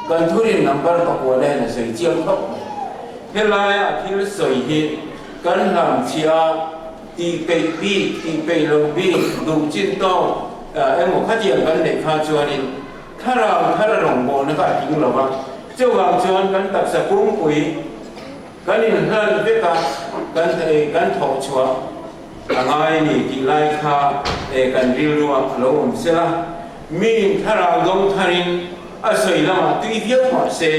kan thurin number pa ko le na sei chiang thok he lai a thil soi hi kan lam chia ti pe bi ti pe lo bi du chin to em một khát tiền kan để kha chuan in thararong bo na ka ting lo ba châu vàng chuan kan tak sa pung pui kan in hlan ve ka kan tho chua angai ni ti lai kha kan ril ruwa lo om sela min thara gong tharin a soi lama tui viet ma se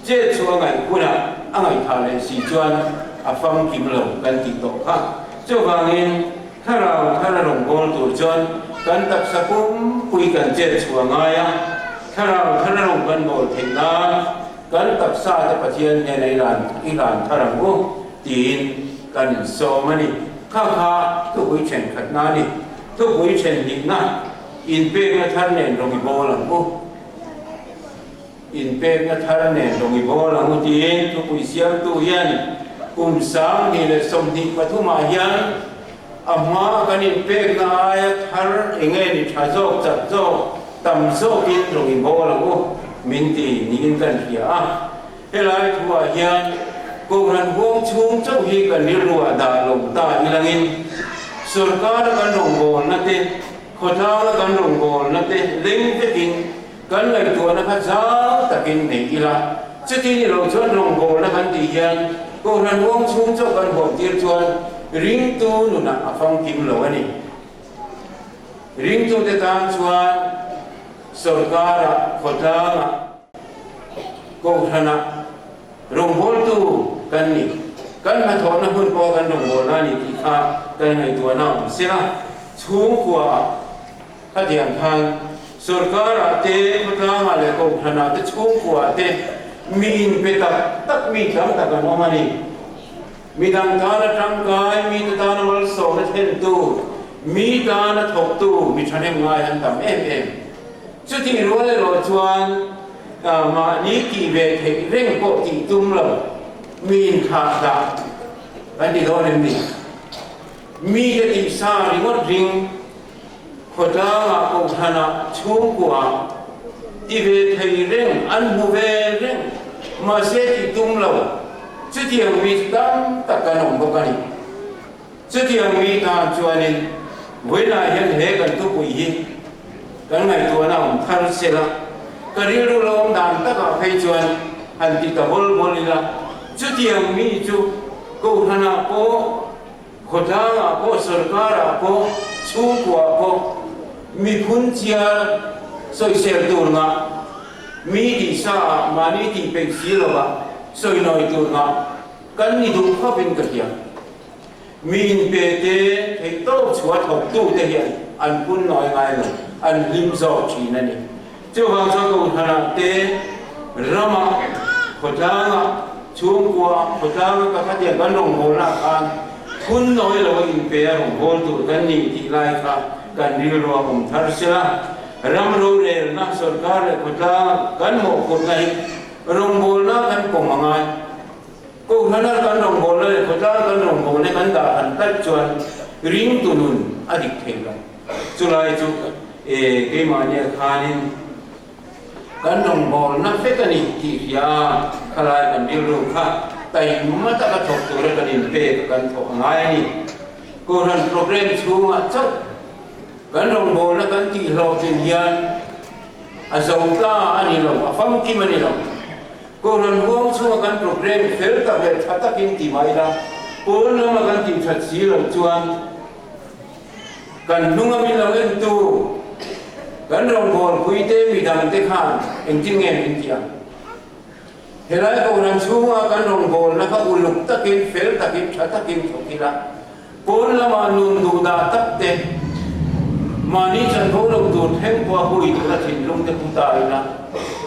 che chua ngai kuna angai tha le si chuan a fam kim lo kan ti to kha châu vàng in thara rong bol tu chuan kan tak sa pum pui kan che chua ngai a thara rong kan bol thei na kan tak sa te pathian ne nei iran tharang u tin kan so mani kha tu bui chen khat na ni tu bui chen ni na in pe nga than ne rong i bol ang u in pe nga than ne rong i bol ang u tin tu bui siam tu yan sang ni le som ni pathuma yan amma kan in pe nga ay thar enge ni thazok chap zo tam zo kin rong i bol ang u min ti ni in kan hia helai thua hian ko ran wong chung chau hi kan ni ruwa da long ta ilangin sarkar kan rong bol na te khotha kan rong bol na te leng te kin kan lai tu na kha za takin nei ila chiti ni lo chuan rong bol na kan ti hian ko ran wong chung chau kan bol tir chuan ring tu nu na afang kim lo ani ring tu te tan chuan sarkar khotha ko thana rong bol tu kan ni kan ma thon na hun po kan rong bol na ni ti kha kan ngai tu na sela chung kwa kha dian than sarkar ate khotha ma le ko thana te chung kwa te min pe tak mi tham ta kan mani mi dang ta na tang kai mi ta na wal so na then tu mi ta na thok tu mi thanem ngai han tam em chu ti ro le ro chuan ma ni ki ve the reng ko ti tum lo min kha da an di do nem ni mi de ti sa ri ngot ring khoda ma ko thana chung kwa ti ve thei reng an hu ve reng ma se ti tum lo chu ti mi tam ta ka nong bo ka ni chu ti mi ta chuanin với lại hiện hệ cần tu quỷ hi cái ngày tuần nào thar sẽ là cái điều đó ông đàn tất cả phải chuẩn hành ti ta bol bol là chút tiền mi chú cô thana cô khoda cô sarkar cô chung của cô mi phun chia soi sel tu nga mi đi sa mani đi bên xí là ba soi nói tu nga cái này đúng pháp bên cái gì min pe te thei to chua thok tu te hian an pun noi ngai lo an lim zo chi na ni chu wang cho ko thana te rama khotanga chung kwa khotanga ka khatia kan rong ho la kan pun noi lo in pe rong hol tu kan ni ti lai kha kan ri ro om thar sela ram ro re na sarkar khotanga kan mo ko ngai rong bol na kan ko mangai cô hắn kan rong bol le ko ta kan rong bol le kan da an tat chuan ring tu nun adik thela chu lai chu ke ma ne khanin kan rong bol na fe kan ti ya khalai kan bil ru kha tai ma ta ka thok tu re kan in pe kan thok ngai ni cô han program chu ma chot kan rong bol na kan ti lo tin hian a zau ta ani lo a fam ki mani lo cô lần huống xuống căn program phết tập về phát tác kinh tìm ai ra bốn nữa mà căn tìm thật xí lần chuan căn nung ami lòng em tu căn rong bồn quý tế bị đằng tế khan em tin nghe em tiếng thế lại cô lần xuống căn rong bồn nó có uluk tác kinh phết tác kinh phát tác kinh thuộc kia bốn là mà nun đủ đa tác tế mà ní chân vô lòng đột hem qua hui là thìn lung tế cũng tài na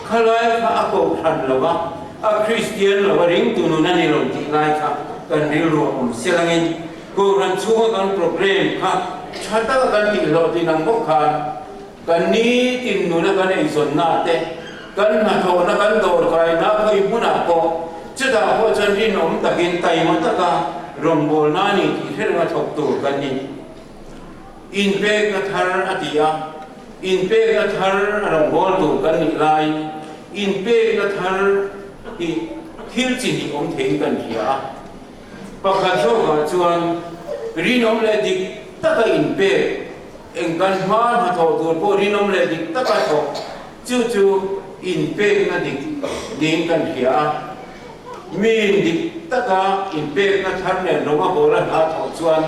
khalai kha ako than lawa a Christian lawa ring tu nu nani lo ti lai kha kan ril ro om selangin ko ran chunga kan program kha chata kan ti lo ti nang bok khan kan ni tin nu na kan ei zon na te kan na tho na kan dor kai na khoi muna ko chada ko chan ri nom takin tai ma ta ka rom bol na ni ti her ma thok tu kan ni in pe ka thar atia in pe ka thar rong bol tu kan ni lai in pe ka thar hi thil chi ni om thei kan hia pakhat zo ka chuan rinom le dik ta ka in pe eng kan man ha tho tur po rinom le dik ta ka tho chu chu in pe na dik ding kan hia min dik ta ka in pe na thar ne no ma bola ha tho chuan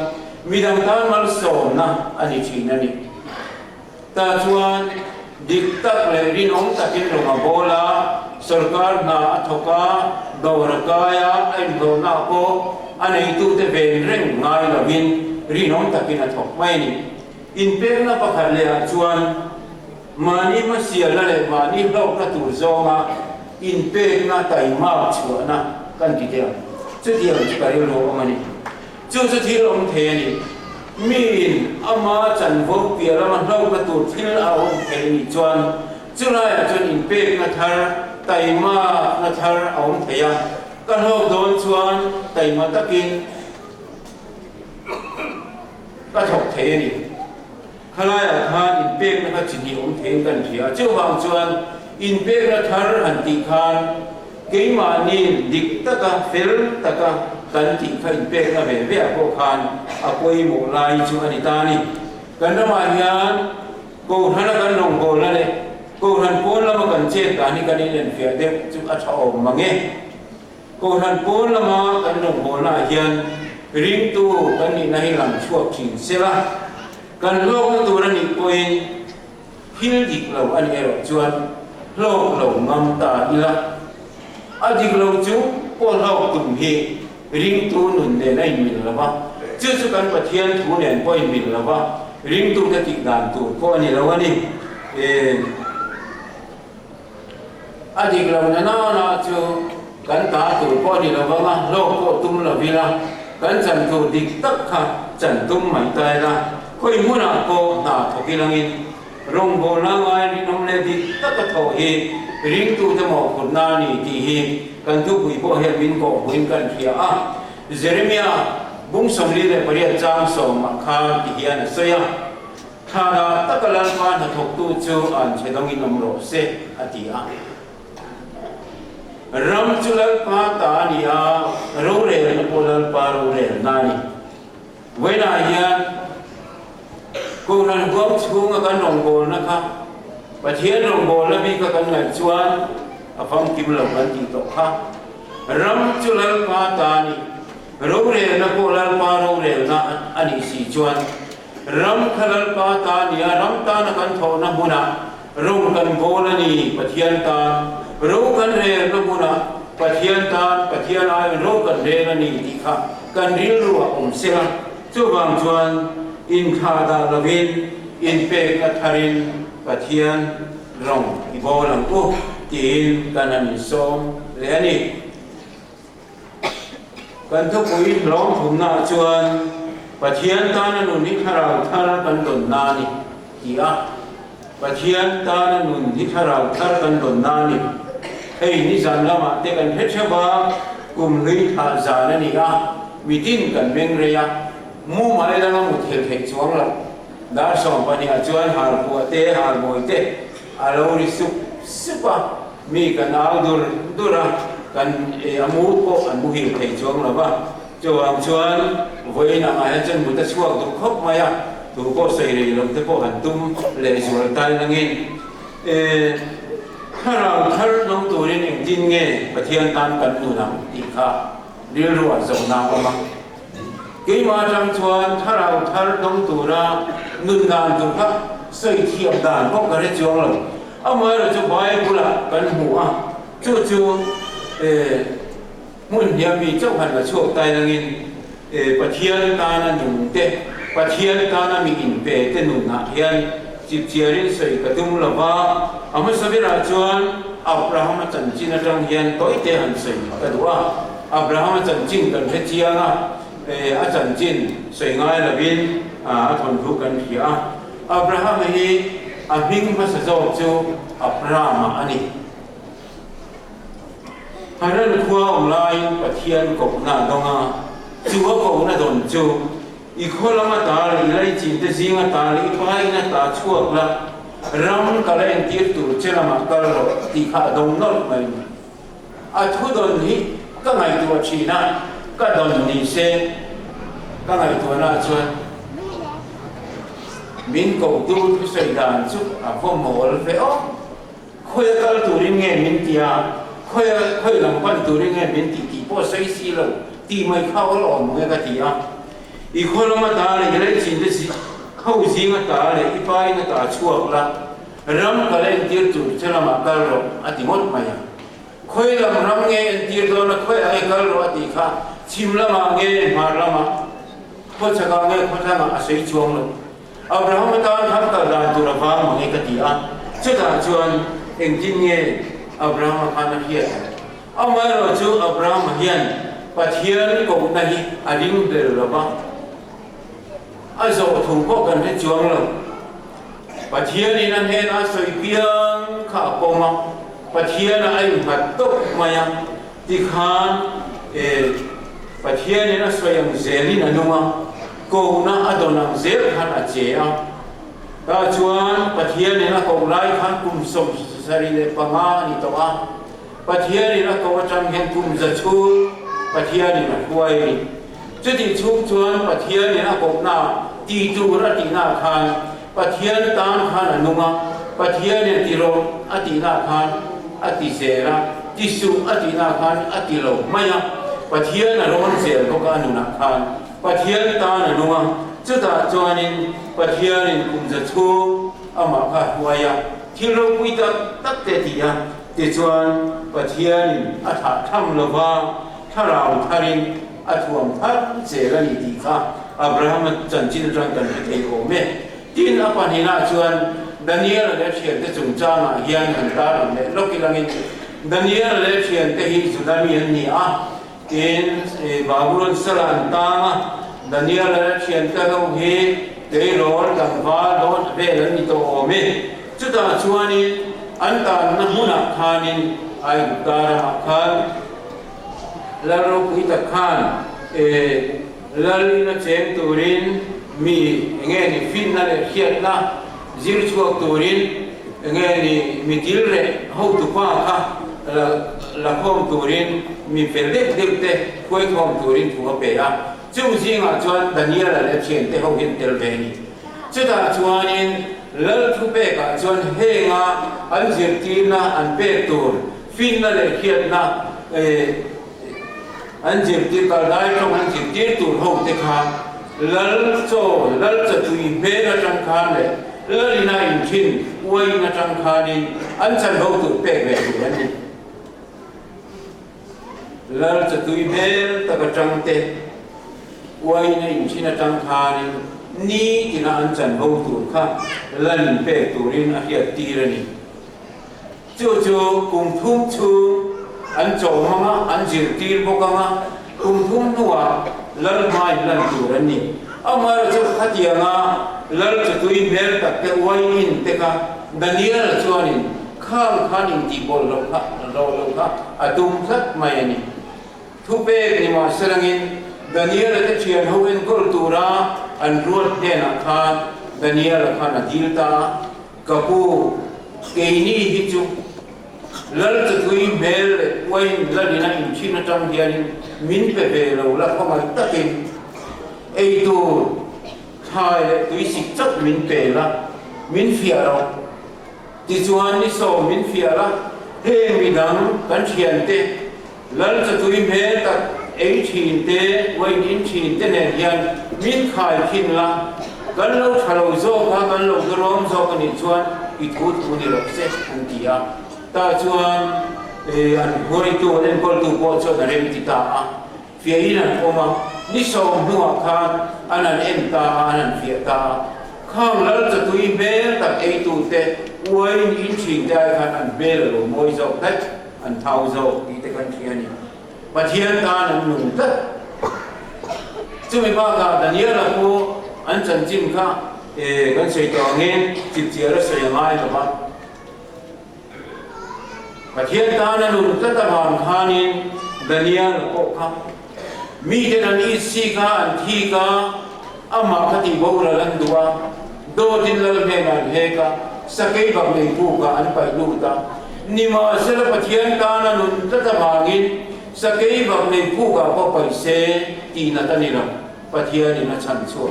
midang tan mal so na ani chi na ni ta chuan dik tak le rinom takin roma bola sarkar na athoka dawrakaya ain do na ko anei tu te ven reng ngai la bin rinom takin athok mai ni in pe na pakhat le chuan mani ma sia la le mani lo ka tur zonga in pe na tai ma chuana kan ti te chu ti ang ka ri lo mani chu thi long the ni min ama chan vo pia la man lo ka tu thil a om the ni chuan chulai a chuan in pe na thar tai ma na thar a om the ya kan ho don chuan tai ma takin ka thok the ni khalai a khan in pe na ka chi ni om the kan thia chu wang chuan in pe na thar han ti khan ke ma ni dik ta ka fel ta ka kan ti kha in pe na ve ve a ko khan a koi mo lai chu ani ta ni kan ra ma hian ko hana kan rong bol la le ko han pon la ma kan che ta ni kan ni len fia de chu a tha om ma nge ko han pon la ma kan rong bol na hian ring tu kan ni na hi lam chuak thin se la kan lo na tu ra ni poin hil dik lo ani ero chuan lo lo ngam ta ila a dik lo chu ko lo tum hi ring tu nun de nai min la ba chu chu kan pathian thu nen point min la ba ring tu ka tik dan tu ko ani lo ani adik lo na na chu kan ta tu ko ani lo ba lo ko tum la vila kan chan tu dik tak kha chan tum mai tai la khoi muna ko na thokilangin rong bo na ngai nom le di ta ka tho hi ring tu te mo khun na ni ti hi kan tu bui bo he min ko buin kan khia a Jeremia bung somli le paria chang so ma kha ti hian soya thana takalan pa na thok tu chu an chedongin nomro se atia ram chulal pa ta ni a ro re na polal pa ro re nani wena hian ko ran gom chung kan rong bol na kha pathian rong bol la bi ka kan ngai chuan afam kim lo kan ti to kha ram chulal pa ta ni ro re na polal pa ro re na ani si chuan ram khalal pa ta ni ram ta na kan tho na huna rong kan bol ani pathian ta ro kan re na huna pathian ta pathian ai ro kan re na ni ti kha kan ril ru se la chu bang chuan in kha da lavin in pe ka tharin pathian rong i bolang u tin kanan som le ani kan thu pui long thum na chuan pathian ta na nun ni tharau thar kan don na ni ti a pathian ta na nun ni tharau thar kan don na ni ei ni zan lama te kan phecha ba kum lui tha za na ni a mitin kan meng re ya mu mai la mu thel thei chuang la dar som pa ni a chuan har pu te har moi te a lo ri su supa mi kan au dura kan amu ko an mu hi thei chuang la ba chuang chuan voi na ai chen mu ta chuak du khop mai a tu ko sei ri lom te ko han tum le zual tai langin harang thar nong turin eng tin nge pathian tan kan nu nam ti kha ril ruwa zo na ma cái mà trong chuan tharau thar nong tura nun dan tu kha sei thiam dan ko ka re chuang lo amai ro chu bai bula kan hu a chu mun ya mi chau han la chu tai langin pathian ta na nun te pathian ta na mi in pe te nun na hian chip chiarin sei ka tum la ba ama sabira chuan Abraham chan chin atang hian toi te han sei ka duwa Abraham chan chin kan he chianga a chan chin sei ngai la bin a thon thu kan khia Abraham hi a hing ma sa zo chu Abraham ani haran khua online pathian ko na donga chu ko na don chu i kholama ta ri lai chin te zinga ta ri pai na ta chuak la ram ka le tir tu chelama kal ro ti kha dong nol mai a thu don hi ka ngai tu chi na ka don ni se ka ngai tu na chuan min ko tu thu sei dan chu a pho mol fe o khoi kal tu rin nge min tia khoi lam pan tu rin nge min ti ki po sei si lo ti mai khao lo nge ka ti a i kholama ta le le chin de si khau zinga ta le i pai na ta chuak la ram ka le tir tu chelama kal ro ati mot maya khoi lam ram nge tir do na khoi ai kal ro ati kha chim lama nge mar lama kho chaka nge kho chama a sei chuang lo Abraham ta tham ka dan tu ra ba ma nge ka ti a che ta chuan eng tin nge Abraham kha na hian amai ro chu Abraham hian pathian ko na hi ading de ra ba a zo thu ko kan he chuang lo pathian ni nan he na soi piang kha ko ma pathian ai phat tok maya ti khan pathian ni na soi ang zeli na numa ko na adonang zel khan a che a ta chuan pathian ni na ko lai khan kum som sari le panga ni to a pathian ni na ko chang hen kum za chu pathian ni na huai ni chu ti chung chuan pathian ni na ko na ti tu ra ti na khan pathian tan khan anunga pathian ni ti ro ati na khan ati sera ti su ati na khan ati lo maya pathian na ron zel ko ka anuna khan pathian tan anunga chu ta chuanin pathian ni kum za chu ama kha huaya thilo pui ta tak te ti ya ti chuan pathian ni a tha tham lo wa tharau tharin athuam thar che la ni ti kha Abraham chan chin rang kan thei ko me tin apa ni na chuan Daniel le thian te chung cha na hian han ta le lokilangin Daniel le thian te hi Sudamian ni a in Babylon salan ta Daniel le thian te ho hi để rồi làm vá rồi về lần đi tổ mê chúng ta chuan in anh ta nó muốn học khan in ai cũng ta ra khan là rồi quý ta khan là nó chém turin mi nghe ni fin na le khiat na zir chuak turin nghe ni mi til re ho tu pa kha la khom turin mi pelek dekte khoi khom turin thu pe a chung jinga chuan Daniel le chen te ho hin tel ve ni chuta chuanin lal thu pe ka chuan he nga an zir ti na an pe tur fin na le khiat na an zir ti ka dai trong an zir ti tur ho te kha lal cha tui be na tang khan le lal na in chin wai na tang khanin an chan ho tu pe ve tu an ni lal cha tui be ta ka tang te wai na in chin na tang khanin ni tina an chan ho tu kha lan pe tu rin a hiat ti ra ni chu kum thum chu an chaw ma an zir ti bo ka ma kum thum nuwa lal mai lan tu ra ni amar chu khatia nga lal chu tui mel tak te wai in te ka Daniel chuanin khang khanin ti bol lo kha atum khat mai ani thu pe ni ma sarangin Daniel te chian hoen kol tura an ruat de na kha Daniel khan adil ta kapu keini hi chu lal chu tui mel wai lalina in china tam hianin min pe pe lo la kha mai takin ei tu thai tui sik chak min pe la min fia ro ti chuan ni so min fia la he mi dang kan thian te lal cha tui me tak ei thin te wai in thin te ne hian min khai thin la kan lo thalo zo ka kan lo rom zo kan ni chuan i thut mu ni lok se an tia ta chuan an hoi tu nen kol tu po cho da rem ti ta a fia ina oma ni so nuwa khan anan enta anan fia ta khang lal cha tui be tak ei tu te wai in thin te khan an be lo moi zo tat an thau zo ti te kan thian ni pathian ta nan nung tat chu mi ba ka Daniel la ko an chan chim kha kan sei to ngen chip chia ra sei ngai lo ba pathian ta nan nung tat ta ban khanin Daniel ko kha mi te nan i si ka an thi ka ama khati bo la lan duwa do din lal he nan he ka sakai bak nei pu ka an pai lu ta ni ma sel pathian ta nan nun ta ta bangin sakai bak nei pu ka ko pai se ti na ta ni ra pathian ni na chan chu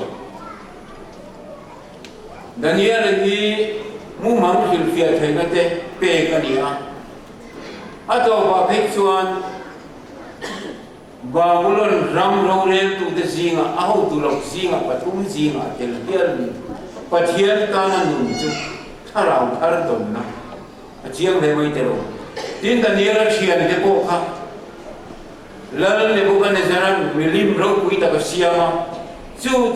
Daniel ni mu mang hil fia thai na te pe ka ni a ato ba phek chuan Babylon ram rorel tu te zinga aho tu lok zinga patum zinga tel hian pathian ta na nun chu tharau thar don na achiang le mai te ro tin Daniel thian te ko kha lal le bu kan zaran milim ro kui ta ka siama chu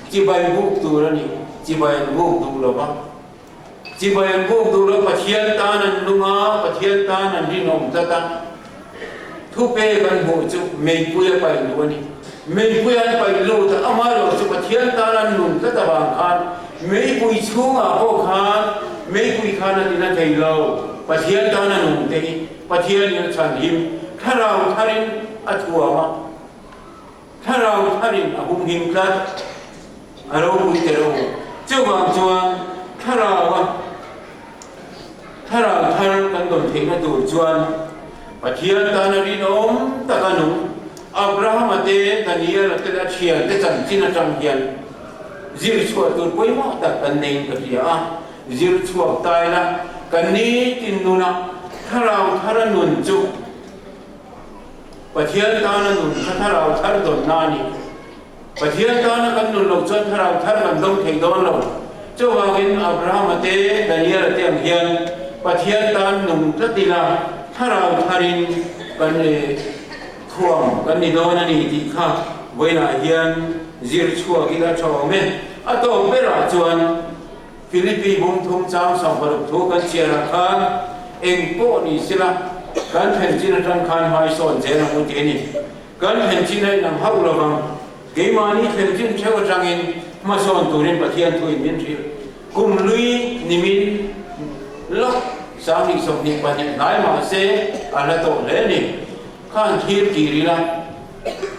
chi bai bu tu ra ni chi bai bu tu lo ba chi bai bu tu lo pathian ta na nunga pathian ta na ni nom ta ta thu pe kan ho chu mei puya pai lu ni mei puya pai lu ta amaro chu pathian ta ran nun ta ta bang khan mei pui chunga ho khan mei pui khan ni na thei lo pathian ta na nun te pathian ni chan him tharau tharin athua ma tharau tharin ahum him klat aro pui te ro chu bang chuan tharau thar kan don thei na tur chuan pathian ta na rin om takanu Abraham ate Daniel ate da thian te chan china chang hian zir chua tur poima ta kan nei ka hia zir chua tai la kan ni tin nuna tharau tharanun chu pathian ta na nun tharau thar don nani pathian ta na kan nun lo chuan tharau thar kan dong thei don lo chu wangin Abraham ate Daniel ate ang hian pathian ta nun tatila tharau tharin kan thuam kan ni don ani ti kha voina hian zir chua ila chawme ato bera chuan Philippi bung thum chang sang paru thu kan chiara khan eng po ni sila kan phen chin tan khan mai son jena mu ti ni kan phen chin ai nang hau lawang ke mani phen chin chewa changin มาสอนตัวเรียนปะเทียนตัวอินทรีกุมลุยนิมิตล็อกสามีสมนิปฏิไหนมาเสอะไรตัวเล่นนี่ข้างทีจีรีละ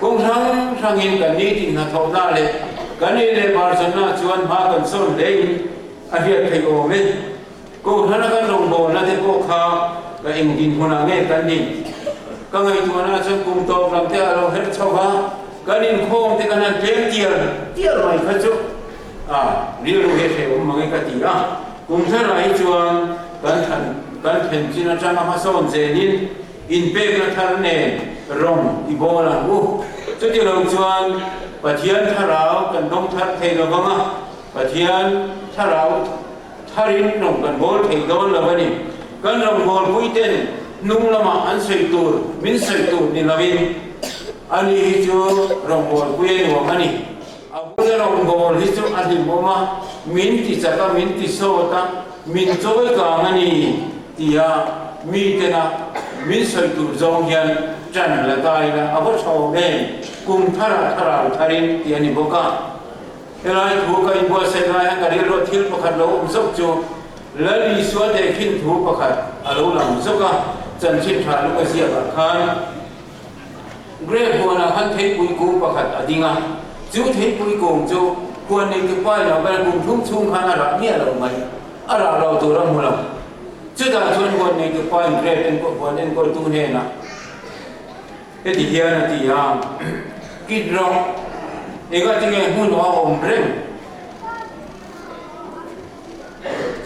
กุมทั้งอินกันนี้ที่นักทว่าเลยกันนี้เลยบาร์ซน่าชวนพากันส่งเลยอาเรียกให้โอเวกูท่านกันลงโบนั่นที่พวกเขาก็เองกินคนละเงี้ยกันนี่ก็ไงตัวน่าจะกุมโตลำเตะเราเห็นชาวบ้านกันนี่โค้งที่กันนั้นเตี้ยไม่ขจุเรียกรู้เหตุเหตุมันก็ตีกุมท่านไรชวนกันเห็นจีนจันทร์มาสอนเจนินอินเปกนัทานเนรงอีโบลังจุดที่เราชวนปะเทียนทาราวกันต้องทัดเทลบังปะเทียนทาราวทารินลงกันโบลเทโดนละวันนี้กันลงโบลปุยเต้นนุ่งละมาอันใส่ตัวมินใส่ตัวนี่ละวินอันนี้ฮิจูลงโบลปุยนี่ว่ามันนี่อาบุญลงโบลฮิจูอันนี้บ่มามินติจักมินติโซตามินโจยกามันนี่ที่มีเท่านั้นมินใส่ตัวจงยันจันละตายละอาวุธชาวเองกุมทาราทารินที่อันนี้บอกว่าเวลาถูกกันบัวเสนาให้กันเรียกรถทิลประคันเราสุกจูแล้วมีส่วนเด็กขึ้นถูกประคันอาลูหลังสุกจันชินทาลุกเสียประคันเกรบัวนะขันเทปุยกูประคันอดีงาจูเทปุยกูจูควรในที่ป้ายเราเป็นกุมทุ่งชุ่มขันอะไรเนี่ยเราไม่อะไรเราตัวเราหมดเราจุดนั้นชวนควรในที่ป้ายเกรเป็นควรในคนตู้เนี่ยนะเฮ้ยที่เฮียนะที่กิดร้องเอกจริงๆหุ่นว่าอมเร่ง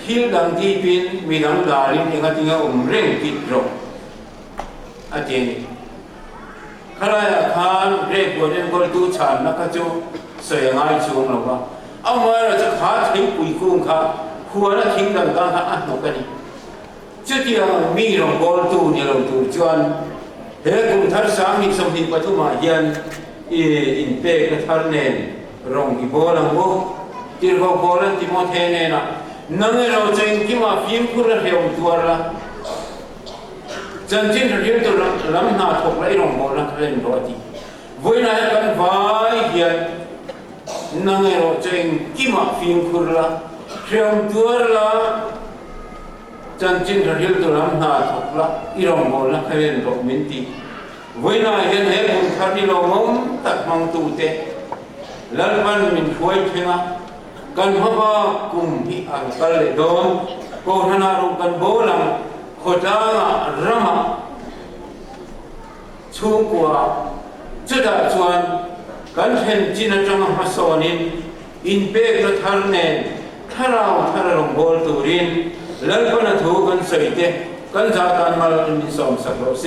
ทิลดังที่พินมีดังดารินเอกจริงๆอมเร่งกิดร้องอาจารย์ขณะที่เรียกว่าเนี่ยก็ดูฉันนักจูเสียงายช่วงเราว่าเอามาเราจะขาทิ้งปุยกุ้งขาหัวน่ะทิ้งดังๆอ่ะหนูกันนี่จุดที่มีลงบอลตูเนี่ยลงตูจวนเฮ้ยกุมทัศน์สามีสมหิตปฐุมายันอินเปกนัทานเนนรองอีโบลังโบที่เราโบลังที่มอเทเนนะนั่งเราจะอินที่มาฟิล์มคุระเฮียมตัวละจันจินเรียนตัวลำนาทกไล่รองโบลังเล่นตัวที่วันนั้นกันวายเฮียนั่งเราจะอินที่มาฟิล์มคุระเฮียมตัวละจันจินเรียนตัวลำนาทกละอีรองโบลังเล่นตัวมินตีวันนั้นเห็นเห็นบุญทานิโลมตัดมังตูเตลัลมันมินช่วยเช่นกันพบกุมพิอัลกัลเลดอนโคหนารุกันโบลังโคจารรำชูกว่าจุดชวนกันเห็นจีนจังฮัสโซนินอินเปกรทารเนนทาราวทารลงโบลตูรินลัลมันถูกันใส่เตกันจากการมาลินสอมสักโรเซ